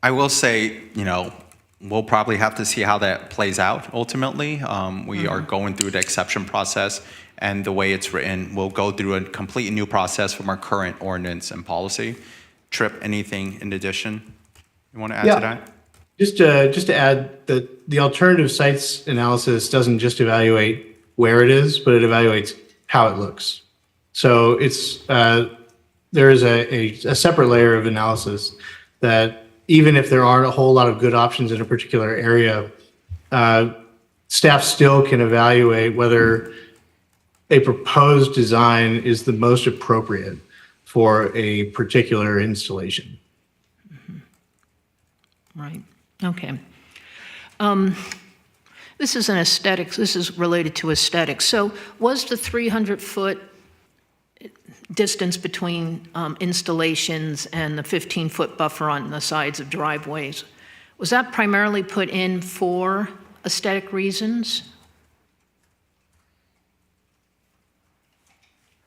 C: I will say, you know, we'll probably have to see how that plays out ultimately. We are going through the exception process, and the way it's written, we'll go through a completely new process from our current ordinance and policy. Tripp, anything in addition you want to add to that?
U: Just to add that the alternative sites analysis doesn't just evaluate where it is, but it evaluates how it looks. So there is a separate layer of analysis that even if there aren't a whole lot of good options in a particular area, staff still can evaluate whether a proposed design is the most appropriate for a particular installation.
E: Right. Okay. This is an aesthetics. This is related to aesthetics. So was the 300-foot distance between installations and the 15-foot buffer on the sides of driveways, was that primarily put in for aesthetic reasons?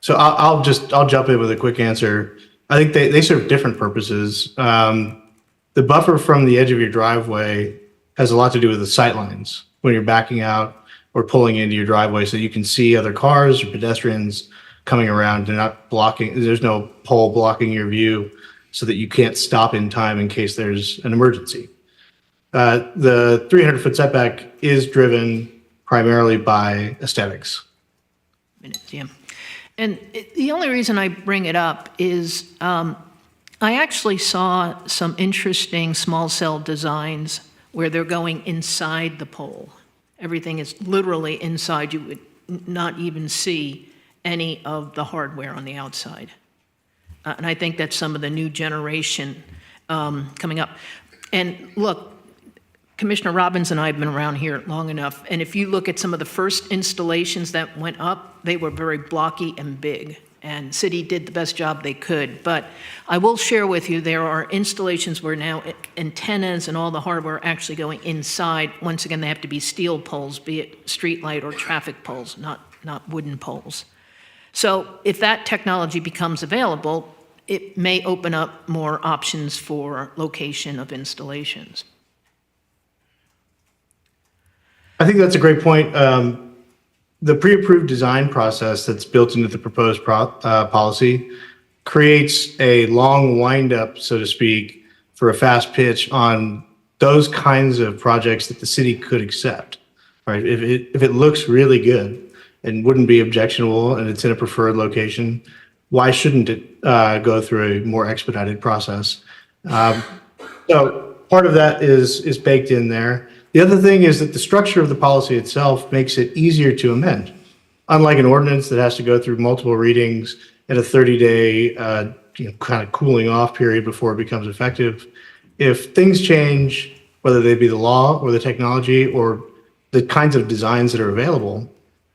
U: So I'll jump in with a quick answer. I think they serve different purposes. The buffer from the edge of your driveway has a lot to do with the sight lines when you're backing out or pulling into your driveway, so you can see other cars or pedestrians coming around. They're not blocking. There's no pole blocking your view, so that you can't stop in time in case there's an emergency. The 300-foot setback is driven primarily by aesthetics.
E: Yeah. And the only reason I bring it up is I actually saw some interesting small cell designs where they're going inside the pole. Everything is literally inside. You would not even see any of the hardware on the outside. And I think that's some of the new generation coming up. And look, Commissioner Robbins and I have been around here long enough, and if you look at some of the first installations that went up, they were very blocky and big, and City did the best job they could. But I will share with you, there are installations where now antennas and all the hardware are actually going inside. Once again, they have to be steel poles, be it street light or traffic poles, not wooden poles. So if that technology becomes available, it may open up more options for location of installations.
U: I think that's a great point. The pre-approved design process that's built into the proposed policy creates a long wind-up, so to speak, for a fast pitch on those kinds of projects that the city could accept. Right? If it looks really good and wouldn't be objectionable and it's in a preferred location, why shouldn't it go through a more expedited process? So part of that is baked in there. The other thing is that the structure of the policy itself makes it easier to amend. Unlike an ordinance that has to go through multiple readings at a 30-day kind of cooling off period before it becomes effective, if things change, whether they be the law or the technology or the kinds of designs that are available,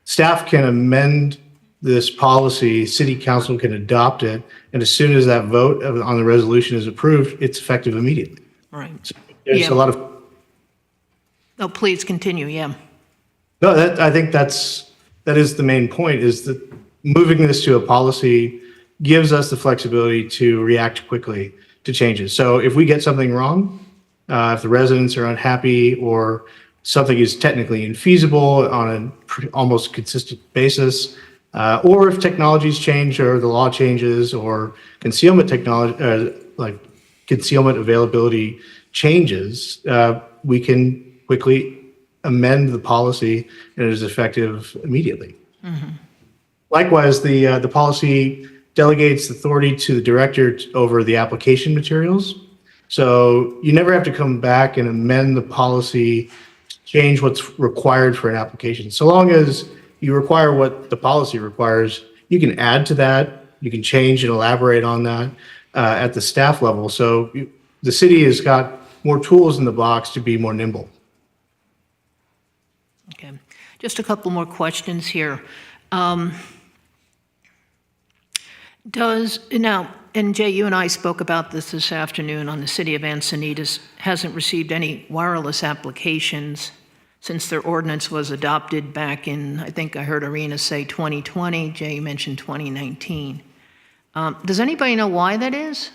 U: staff can amend this policy, city council can adopt it, and as soon as that vote on the resolution is approved, it's effective immediately.
E: Right.
U: So there's a lot of...
E: Oh, please continue, yeah.
U: No, I think that is the main point, is that moving this to a policy gives us the flexibility to react quickly to changes. So if we get something wrong, if the residents are unhappy or something is technically infeasible on an almost consistent basis, or if technologies change or the law changes or concealment technology, like concealment availability changes, we can quickly amend the policy and it is effective immediately.
E: Mm-hmm.
U: Likewise, the policy delegates authority to the director over the application materials. So you never have to come back and amend the policy, change what's required for an application. So long as you require what the policy requires, you can add to that, you can change and elaborate on that at the staff level. So the city has got more tools in the box to be more nimble.
E: Okay, just a couple more questions here. And Jay, you and I spoke about this afternoon on the city of Encinitas hasn't received any wireless applications since their ordinance was adopted back in, I think I heard Arena say 2020, Jay mentioned 2019. Does anybody know why that is?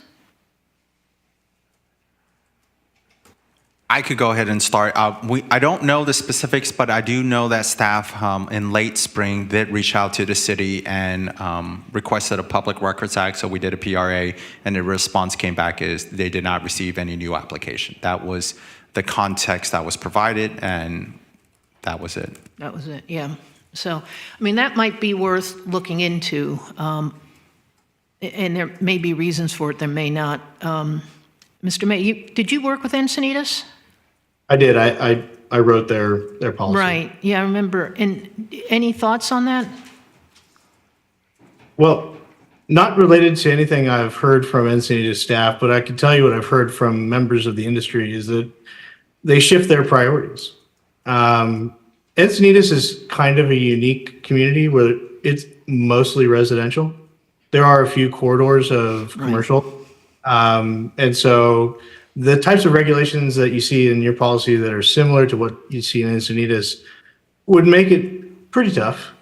C: I could go ahead and start. I don't know the specifics, but I do know that staff in late spring did reach out to the city and requested a Public Records Act. So we did a PRA, and the response came back is they did not receive any new application. That was the context that was provided, and that was it.
E: That was it, yeah. So, I mean, that might be worth looking into, and there may be reasons for it, there may not. Mr. May, did you work with Encinitas?
U: I did. I wrote their policy.
E: Right, yeah, I remember. And any thoughts on that?
U: Well, not related to anything I've heard from Encinitas staff, but I can tell you what I've heard from members of the industry is that they shift their priorities. Encinitas is kind of a unique community where it's mostly residential. There are a few corridors of commercial. And so the types of regulations that you see in your policy that are similar to what you see in Encinitas would make it pretty tough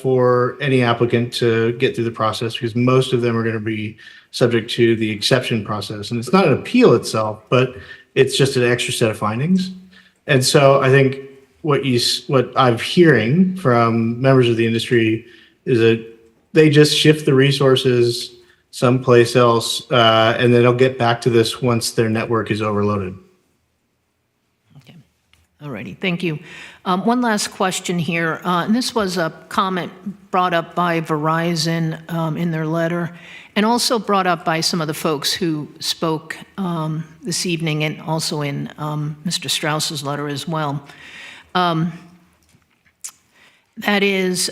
U: for any applicant to get through the process because most of them are going to be subject to the exception process. And it's not an appeal itself, but it's just an extra set of findings. And so I think what I'm hearing from members of the industry is that they just shift the resources someplace else, and then they'll get back to this once their network is overloaded.
E: Okay. All righty, thank you. One last question here, and this was a comment brought up by Verizon in their letter, and also brought up by some of the folks who spoke this evening, and also in Mr. Strauss's letter as well. That is,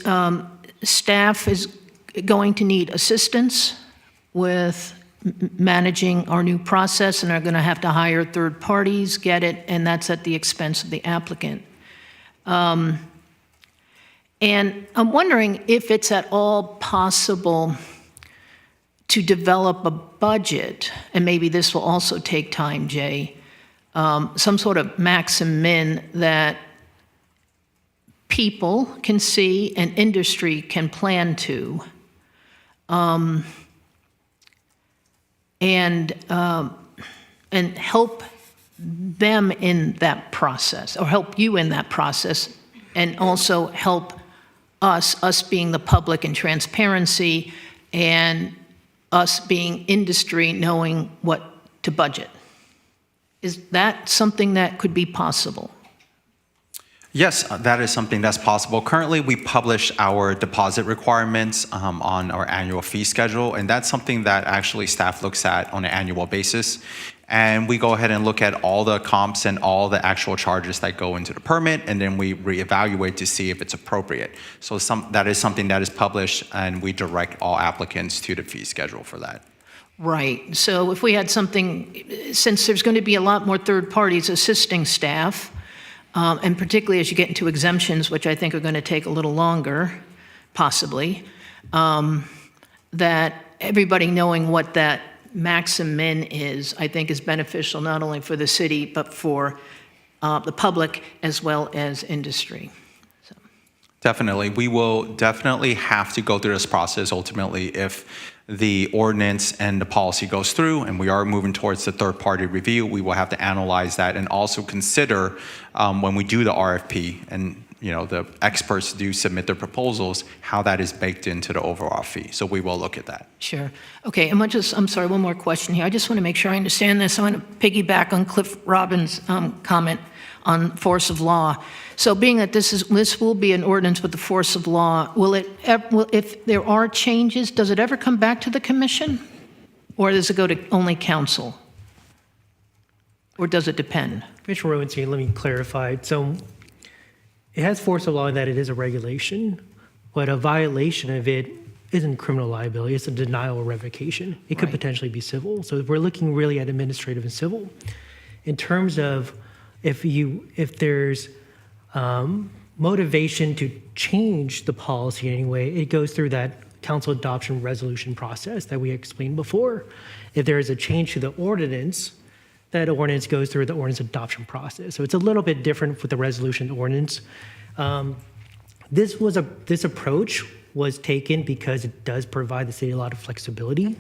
E: staff is going to need assistance with managing our new process and are going to have to hire third parties, get it, and that's at the expense of the applicant. And I'm wondering if it's at all possible to develop a budget, and maybe this will also take time, Jay, some sort of max and min that people can see and industry can plan to. And help them in that process, or help you in that process, and also help us being the public and transparency, and us being industry knowing what to budget. Is that something that could be possible?
C: Yes, that is something that's possible. Currently, we publish our deposit requirements on our annual fee schedule, and that's something that actually staff looks at on an annual basis. And we go ahead and look at all the comps and all the actual charges that go into the permit, and then we reevaluate to see if it's appropriate. So that is something that is published, and we direct all applicants to the fee schedule for that.
E: Right. So if we had something, since there's going to be a lot more third parties assisting staff, and particularly as you get into exemptions, which I think are going to take a little longer, possibly, that everybody knowing what that max and min is, I think is beneficial not only for the city, but for the public as well as industry. So.
C: Definitely. We will definitely have to go through this process ultimately if the ordinance and the policy goes through and we are moving towards the third-party review. We will have to analyze that and also consider when we do the RFP and the experts do submit their proposals, how that is baked into the overall fee. So we will look at that.
E: Sure. Okay, I'm sorry, one more question here. I just want to make sure I understand this. I want to piggyback on Cliff Robbins' comment on force of law. So being that this will be an ordinance with the force of law, if there are changes, does it ever come back to the commission? Or does it go to only council? Or does it depend?
T: Commissioner Rowenstein, let me clarify. So it has force of law in that it is a regulation, but a violation of it isn't criminal liability, it's a denial or revocation. It could potentially be civil. So we're looking really at administrative and civil. In terms of if there's motivation to change the policy in any way, it goes through that council adoption resolution process that we explained before. If there is a change to the ordinance, that ordinance goes through the ordinance adoption process. So it's a little bit different with the resolution ordinance. This approach was taken because it does provide the city a lot of flexibility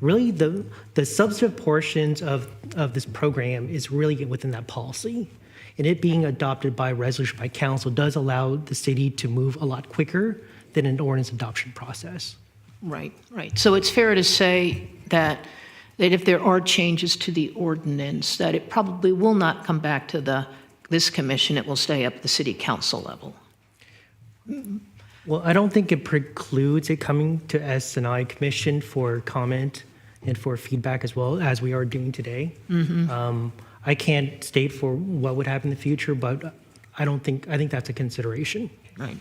T: really the substantive portions of this program is really within that policy. And it being adopted by resolution by council does allow the city to move a lot quicker than an ordinance adoption process.
E: Right, right. So it's fair to say that if there are changes to the ordinance, that it probably will not come back to this commission, it will stay up at the city council level.
T: Well, I don't think it precludes it coming to S&I Commission for comment and for feedback as well, as we are doing today. I can't state for what would happen in the future, but I think that's a consideration.
E: Right.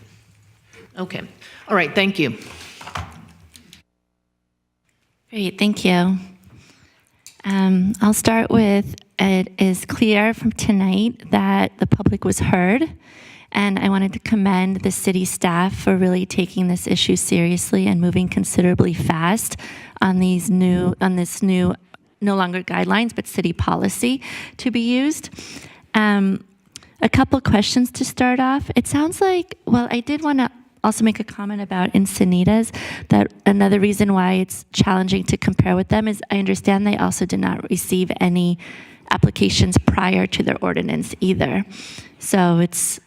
E: Okay. All right, thank you.
A: Great, thank you. I'll start with, it is clear from tonight that the public was heard, and I wanted to commend the city staff for really taking this issue seriously and moving considerably fast on this new, no longer guidelines, but city policy to be used. A couple questions to start off. It sounds like, well, I did want to also make a comment about Encinitas, that another reason why it's challenging to compare with them is I understand they also did not receive any applications prior to their ordinance either. So it's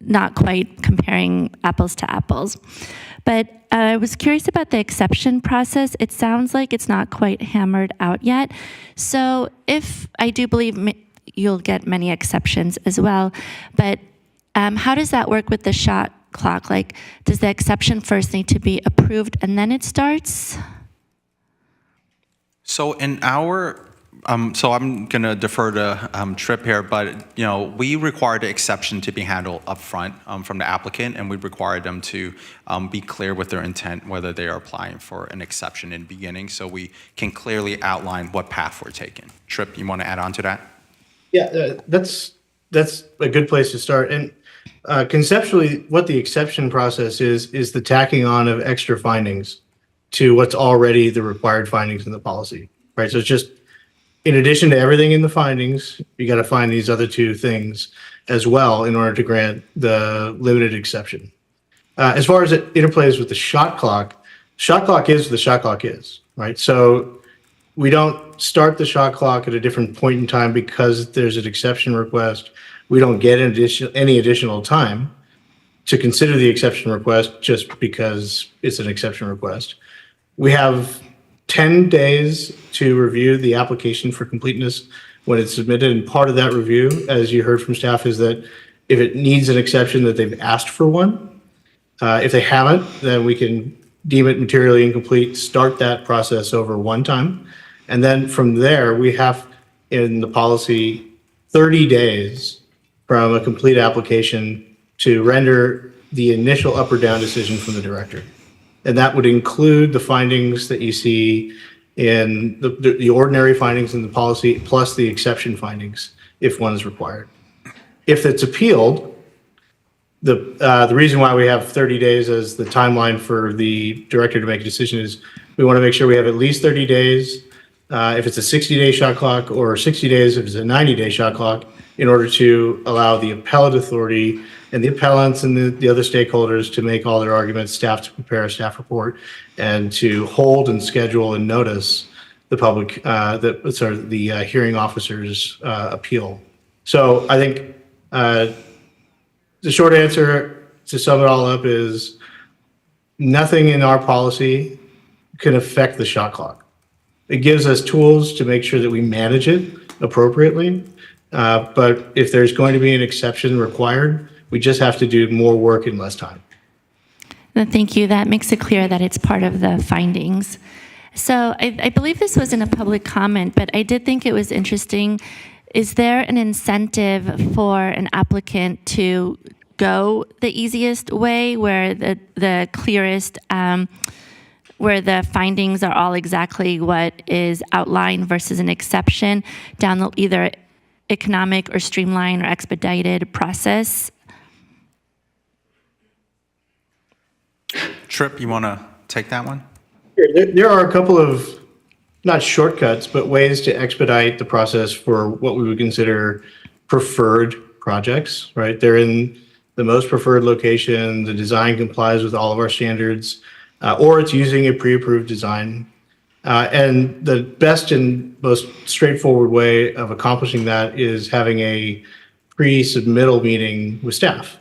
A: not quite comparing apples to apples. But I was curious about the exception process. It sounds like it's not quite hammered out yet. So if I do believe you'll get many exceptions as well, but how does that work with the shot clock? Like, does the exception first need to be approved and then it starts?
C: So in our, so I'm going to defer to Tripp here, but we require the exception to be handled upfront from the applicant, and we require them to be clear with their intent, whether they are applying for an exception in the beginning, so we can clearly outline what path we're taking. Tripp, you want to add on to that?
U: Yeah, that's a good place to start. And conceptually, what the exception process is the tacking on of extra findings to what's already the required findings in the policy, right? So it's just, in addition to everything in the findings, you got to find these other two things as well in order to grant the limited exception. As far as it interplays with the shot clock is the shot clock is, right? So we don't start the shot clock at a different point in time because there's an exception request. We don't get any additional time to consider the exception request just because it's an exception request. We have 10 days to review the application for completeness when it's submitted, and part of that review, as you heard from staff, is that if it needs an exception, that they've asked for one. If they haven't, then we can deem it materially incomplete, start that process over one time, and then from there, we have in the policy 30 days from a complete application to render the initial up or down decision from the director. And that would include the findings that you see in the ordinary findings in the policy, plus the exception findings, if one is required. If it's appealed, the reason why we have 30 days as the timeline for the director to make a decision is we want to make sure we have at least 30 days, if it's a 60-day shot clock, or 60 days if it's a 90-day shot clock, in order to allow the appellate authority and the appellants and the other stakeholders to make all their arguments, staff to prepare a staff report, and to hold and schedule and notice the public, the hearing officer's appeal. So I think the short answer to sum it all up is nothing in our policy can affect the shot clock. It gives us tools to make sure that we manage it appropriately. But if there's going to be an exception required, we just have to do more work in less time.
A: Thank you. That makes it clear that it's part of the findings. So I believe this was in a public comment, but I did think it was interesting. Is there an incentive for an applicant to go the easiest way, where the clearest, where the findings are all exactly what is outlined, versus an exception down the either economic or streamlined or expedited process?
C: Tripp, you want to take that one?
U: There are a couple of, not shortcuts, but ways to expedite the process for what we would consider preferred projects, right? They're in the most preferred location, the design complies with all of our standards, or it's using a pre-approved design. And the best and most straightforward way of accomplishing that is having a pre-submittal meeting with staff,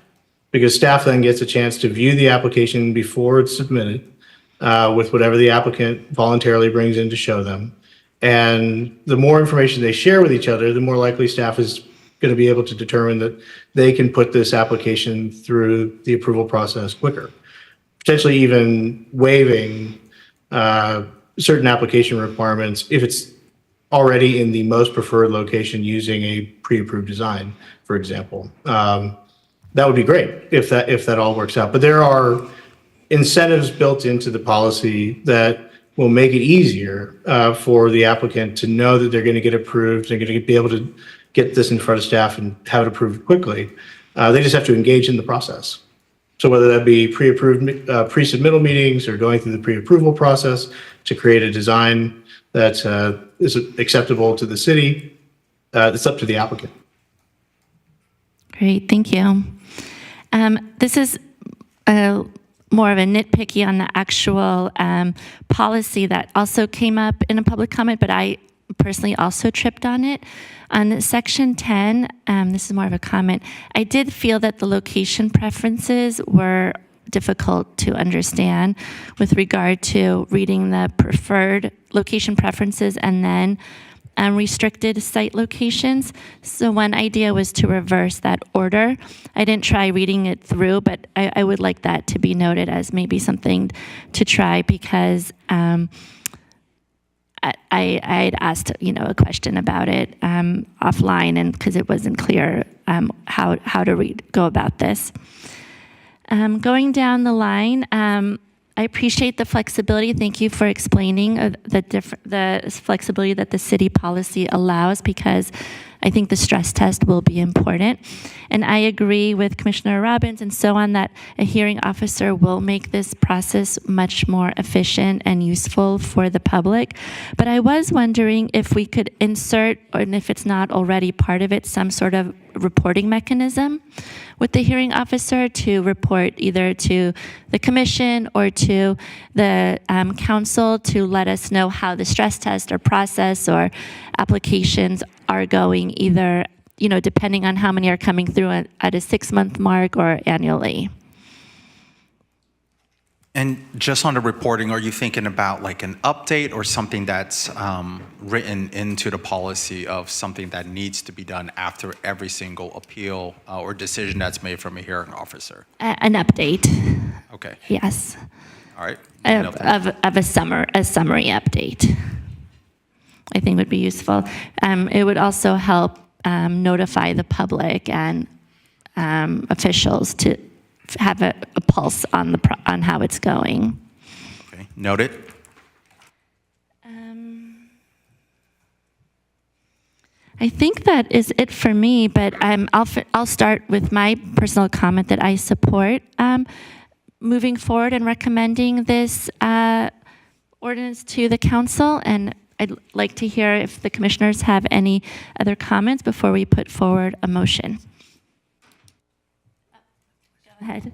U: because staff then gets a chance to view the application before it's submitted with whatever the applicant voluntarily brings in to show them. And the more information they share with each other, the more likely staff is going to be able to determine that they can put this application through the approval process quicker, potentially even waiving certain application requirements if it's already in the most preferred location using a pre-approved design, for example. That would be great if that all works out. But there are incentives built into the policy that will make it easier for the applicant to know that they're going to get approved. They're going to be able to get this in front of staff and have it approved quickly. They just have to engage in the process. So whether that be pre-approved, pre-submittal meetings or going through the pre-approval process to create a design that is acceptable to the city, it's up to the applicant.
A: Great, thank you. This is more of a nitpicky on the actual policy that also came up in a public comment, but I personally also tripped on it. On section 10, this is more of a comment, I did feel that the location preferences were difficult to understand with regard to reading the preferred location preferences and then restricted site locations. So one idea was to reverse that order. I didn't try reading it through, but I would like that to be noted as maybe something to try, because I had asked, a question about it offline, and because it wasn't clear how to go about this. Going down the line, I appreciate the flexibility. Thank you for explaining the flexibility that the city policy allows, because I think the stress test will be important. And I agree with Commissioner Robbins and so on that a hearing officer will make this process much more efficient and useful for the public. But I was wondering if we could insert, and if it's not already part of it, some sort of reporting mechanism with the hearing officer to report either to the commission or to the council to let us know how the stress test or process or applications are going, either, depending on how many are coming through at a 6-month mark or annually.
C: And just on the reporting, are you thinking about like an update or something that's written into the policy of something that needs to be done after every single appeal or decision that's made from a hearing officer?
A: An update.
C: Okay.
A: Yes.
C: All right.
A: Of a summary update, I think would be useful. It would also help notify the public and officials to have a pulse on how it's going.
C: Okay, noted.
A: I think that is it for me, but I'll start with my personal comment that I support moving forward and recommending this ordinance to the council, and I'd like to hear if the commissioners have any other comments before we put forward a motion. Go ahead.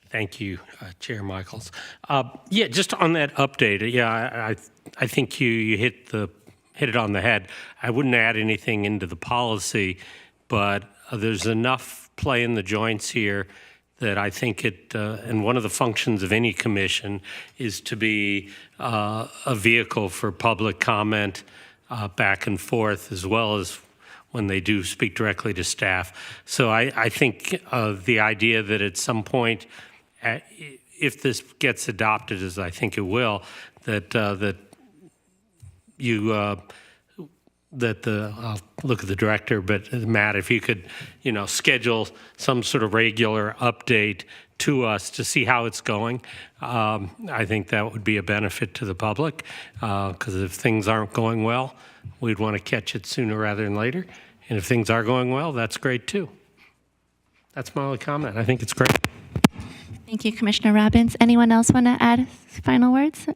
S: Thank you, Chair Michaels. Yeah, just on that update, yeah, I think you hit it on the head. I wouldn't add anything into the policy, but there's enough play in the joints here that I think and one of the functions of any commission is to be a vehicle for public comment back and forth, as well as when they do speak directly to staff. So I think the idea that at some point, if this gets adopted, as I think it will, I'll look at the director, but Matt, if you could, schedule some sort of regular update to us to see how it's going, I think that would be a benefit to the public, because if things aren't going well, we'd want to catch it sooner rather than later. And if things are going well, that's great too. That's my only comment. I think it's great.
A: Thank you, Commissioner Robbins. Anyone else want to add final words?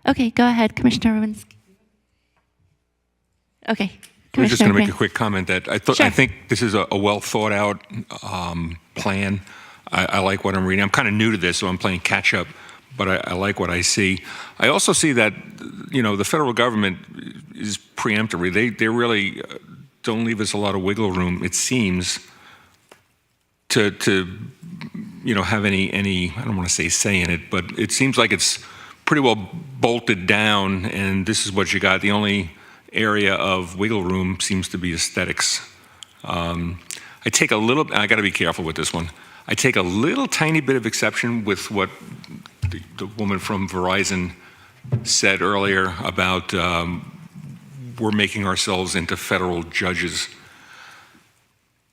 A: Okay, go ahead, Commissioner Robbins. Okay.
D: I was just going to make a
A: Grant.
D: quick comment that
A: Sure.
D: I think this is a well thought out plan. I like what I'm reading. I'm kind of new to this, so I'm playing catch up. but I like what I see. I also see that, the federal government is preemptory. They really don't leave us a lot of wiggle room, it seems, to have any, I don't want to say in it, but it seems like it's pretty well bolted down, and this is what you got. The only area of wiggle room seems to be aesthetics. I got to be careful with this one. I take a little tiny bit of exception with what the woman from Verizon said earlier about we're making ourselves into federal judges.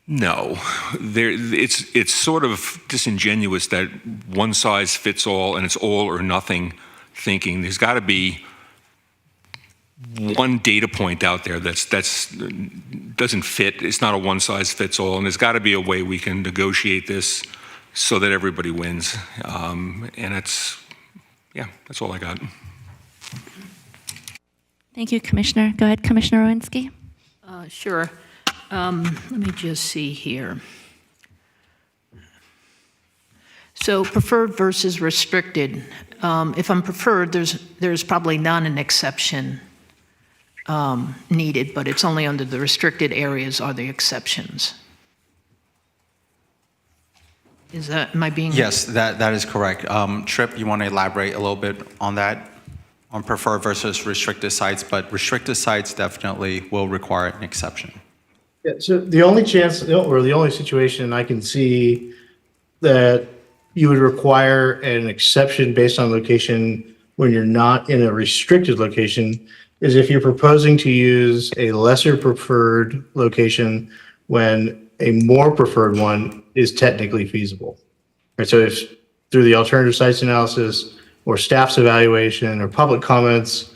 D: No, it's sort of disingenuous that one size fits all and it's all or nothing thinking. There's got to be one data point out there that doesn't fit. It's not a one size fits all, and there's got to be a way we can negotiate this so that everybody wins. And that's all I got.
A: Thank you, Commissioner. Go ahead, Commissioner Owinski.
E: Sure. Let me just see here. So preferred versus restricted. If I'm preferred, there's probably not an exception needed, but it's only under the restricted areas are the exceptions. Am I being?
C: Yes, that is correct. Tripp, you want to elaborate a little bit on that? On preferred versus restricted sites, but restricted sites definitely will require an exception.
U: Yeah, so the only chance, or the only situation I can see that you would require an exception based on location when you're not in a restricted location is if you're proposing to use a lesser preferred location when a more preferred one is technically feasible. Right, so if through the alternative sites analysis or staff's evaluation or public comments,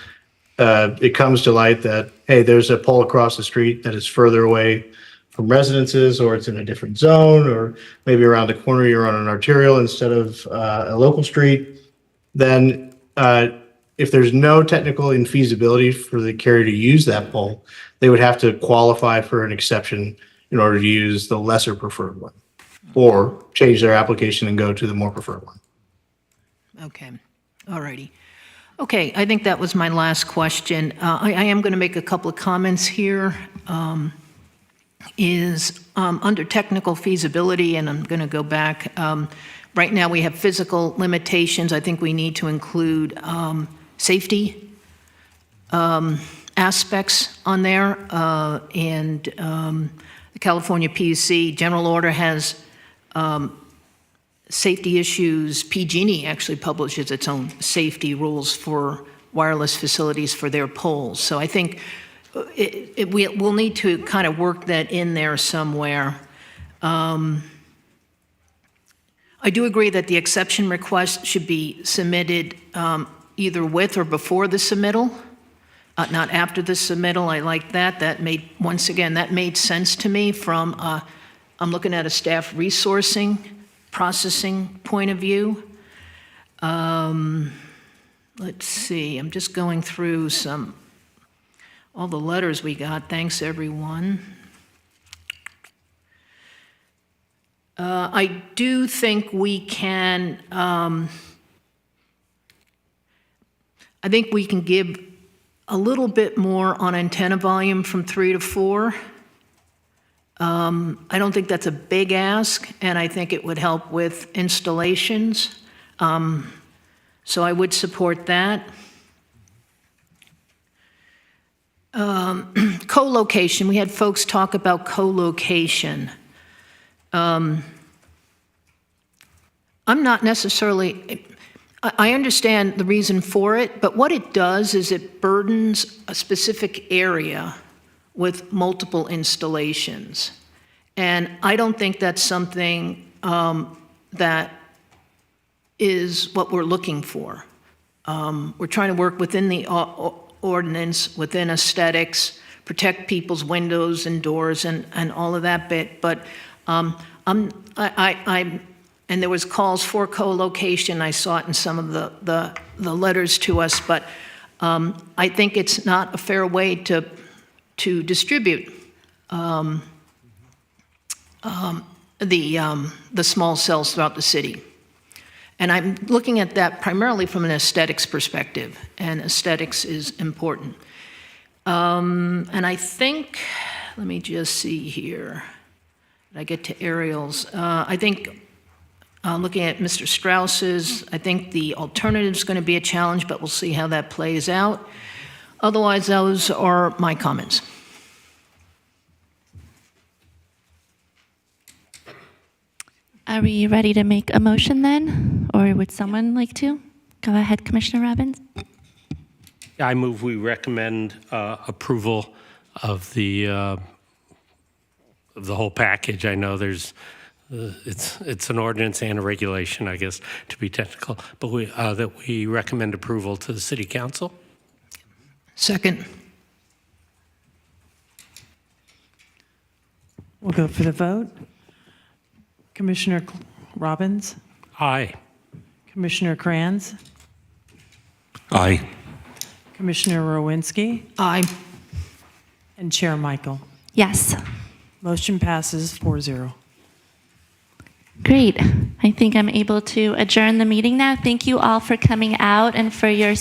U: it comes to light that, hey, there's a pole across the street that is further away from residences, or it's in a different zone, or maybe around the corner you're on an arterial instead of a local street, then if there's no technical infeasibility for the carrier to use that pole, they would have to qualify for an exception in order to use the lesser preferred one, or change their application and go to the more preferred one.
E: Okay, all righty. Okay, I think that was my last question. I am going to make a couple of comments here. Under technical feasibility, and I'm going to go back, right now we have physical limitations. I think we need to include safety aspects on there, and the California PUC general order has safety issues. PG&E actually publishes its own safety rules for wireless facilities for their poles. So I think we'll need to kind of work that in there somewhere. I do agree that the exception request should be submitted either with or before the submittal, not after the submittal. I like that. That made sense to me from, I'm looking at a staff resourcing, processing point of view. Let's see, I'm just going through all the letters we got. Thanks, everyone. I do think we can, I think we can give a little bit more on antenna volume from 3 to 4. I don't think that's a big ask, and I think it would help with installations. So I would support that. Co-location, we had folks talk about co-location. I'm not necessarily, I understand the reason for it, but what it does is it burdens a specific area with multiple installations. And I don't think that's something that is what we're looking for. We're trying to work within the ordinance, within aesthetics, protect people's windows and doors and all of that bit. But and there was calls for co-location. I saw it in some of the letters to us, but I think it's not a fair way to distribute the small cells throughout the city. And I'm looking at that primarily from an aesthetics perspective, and aesthetics is important. And I think, let me just see here. Did I get to aerials? I think, looking at Mr. Strauss's, I think the alternative is going to be a challenge, but we'll see how that plays out. Otherwise, those are my comments.
A: Are we ready to make a motion then? Or would someone like to? Go ahead, Commissioner Robbins.
S: I move we recommend approval of the whole package. I know there's it's an ordinance and a regulation, I guess, to be technical, but that we recommend approval to the City Council.
E: Second.
B: We'll go for the vote. Commissioner Robbins?
S: Aye.
B: Commissioner Kranz?
D: Aye.
B: Commissioner Rowinski?
E: Aye.
B: And Chair Michael?
A: Yes.
B: Motion passes 4-0.
A: Great. I think I'm able to adjourn the meeting now. Thank you all for coming out and for your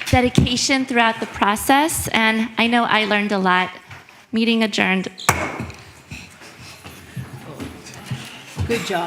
A: dedication throughout the process. And I know I learned a lot. Meeting adjourned.
E: Good job.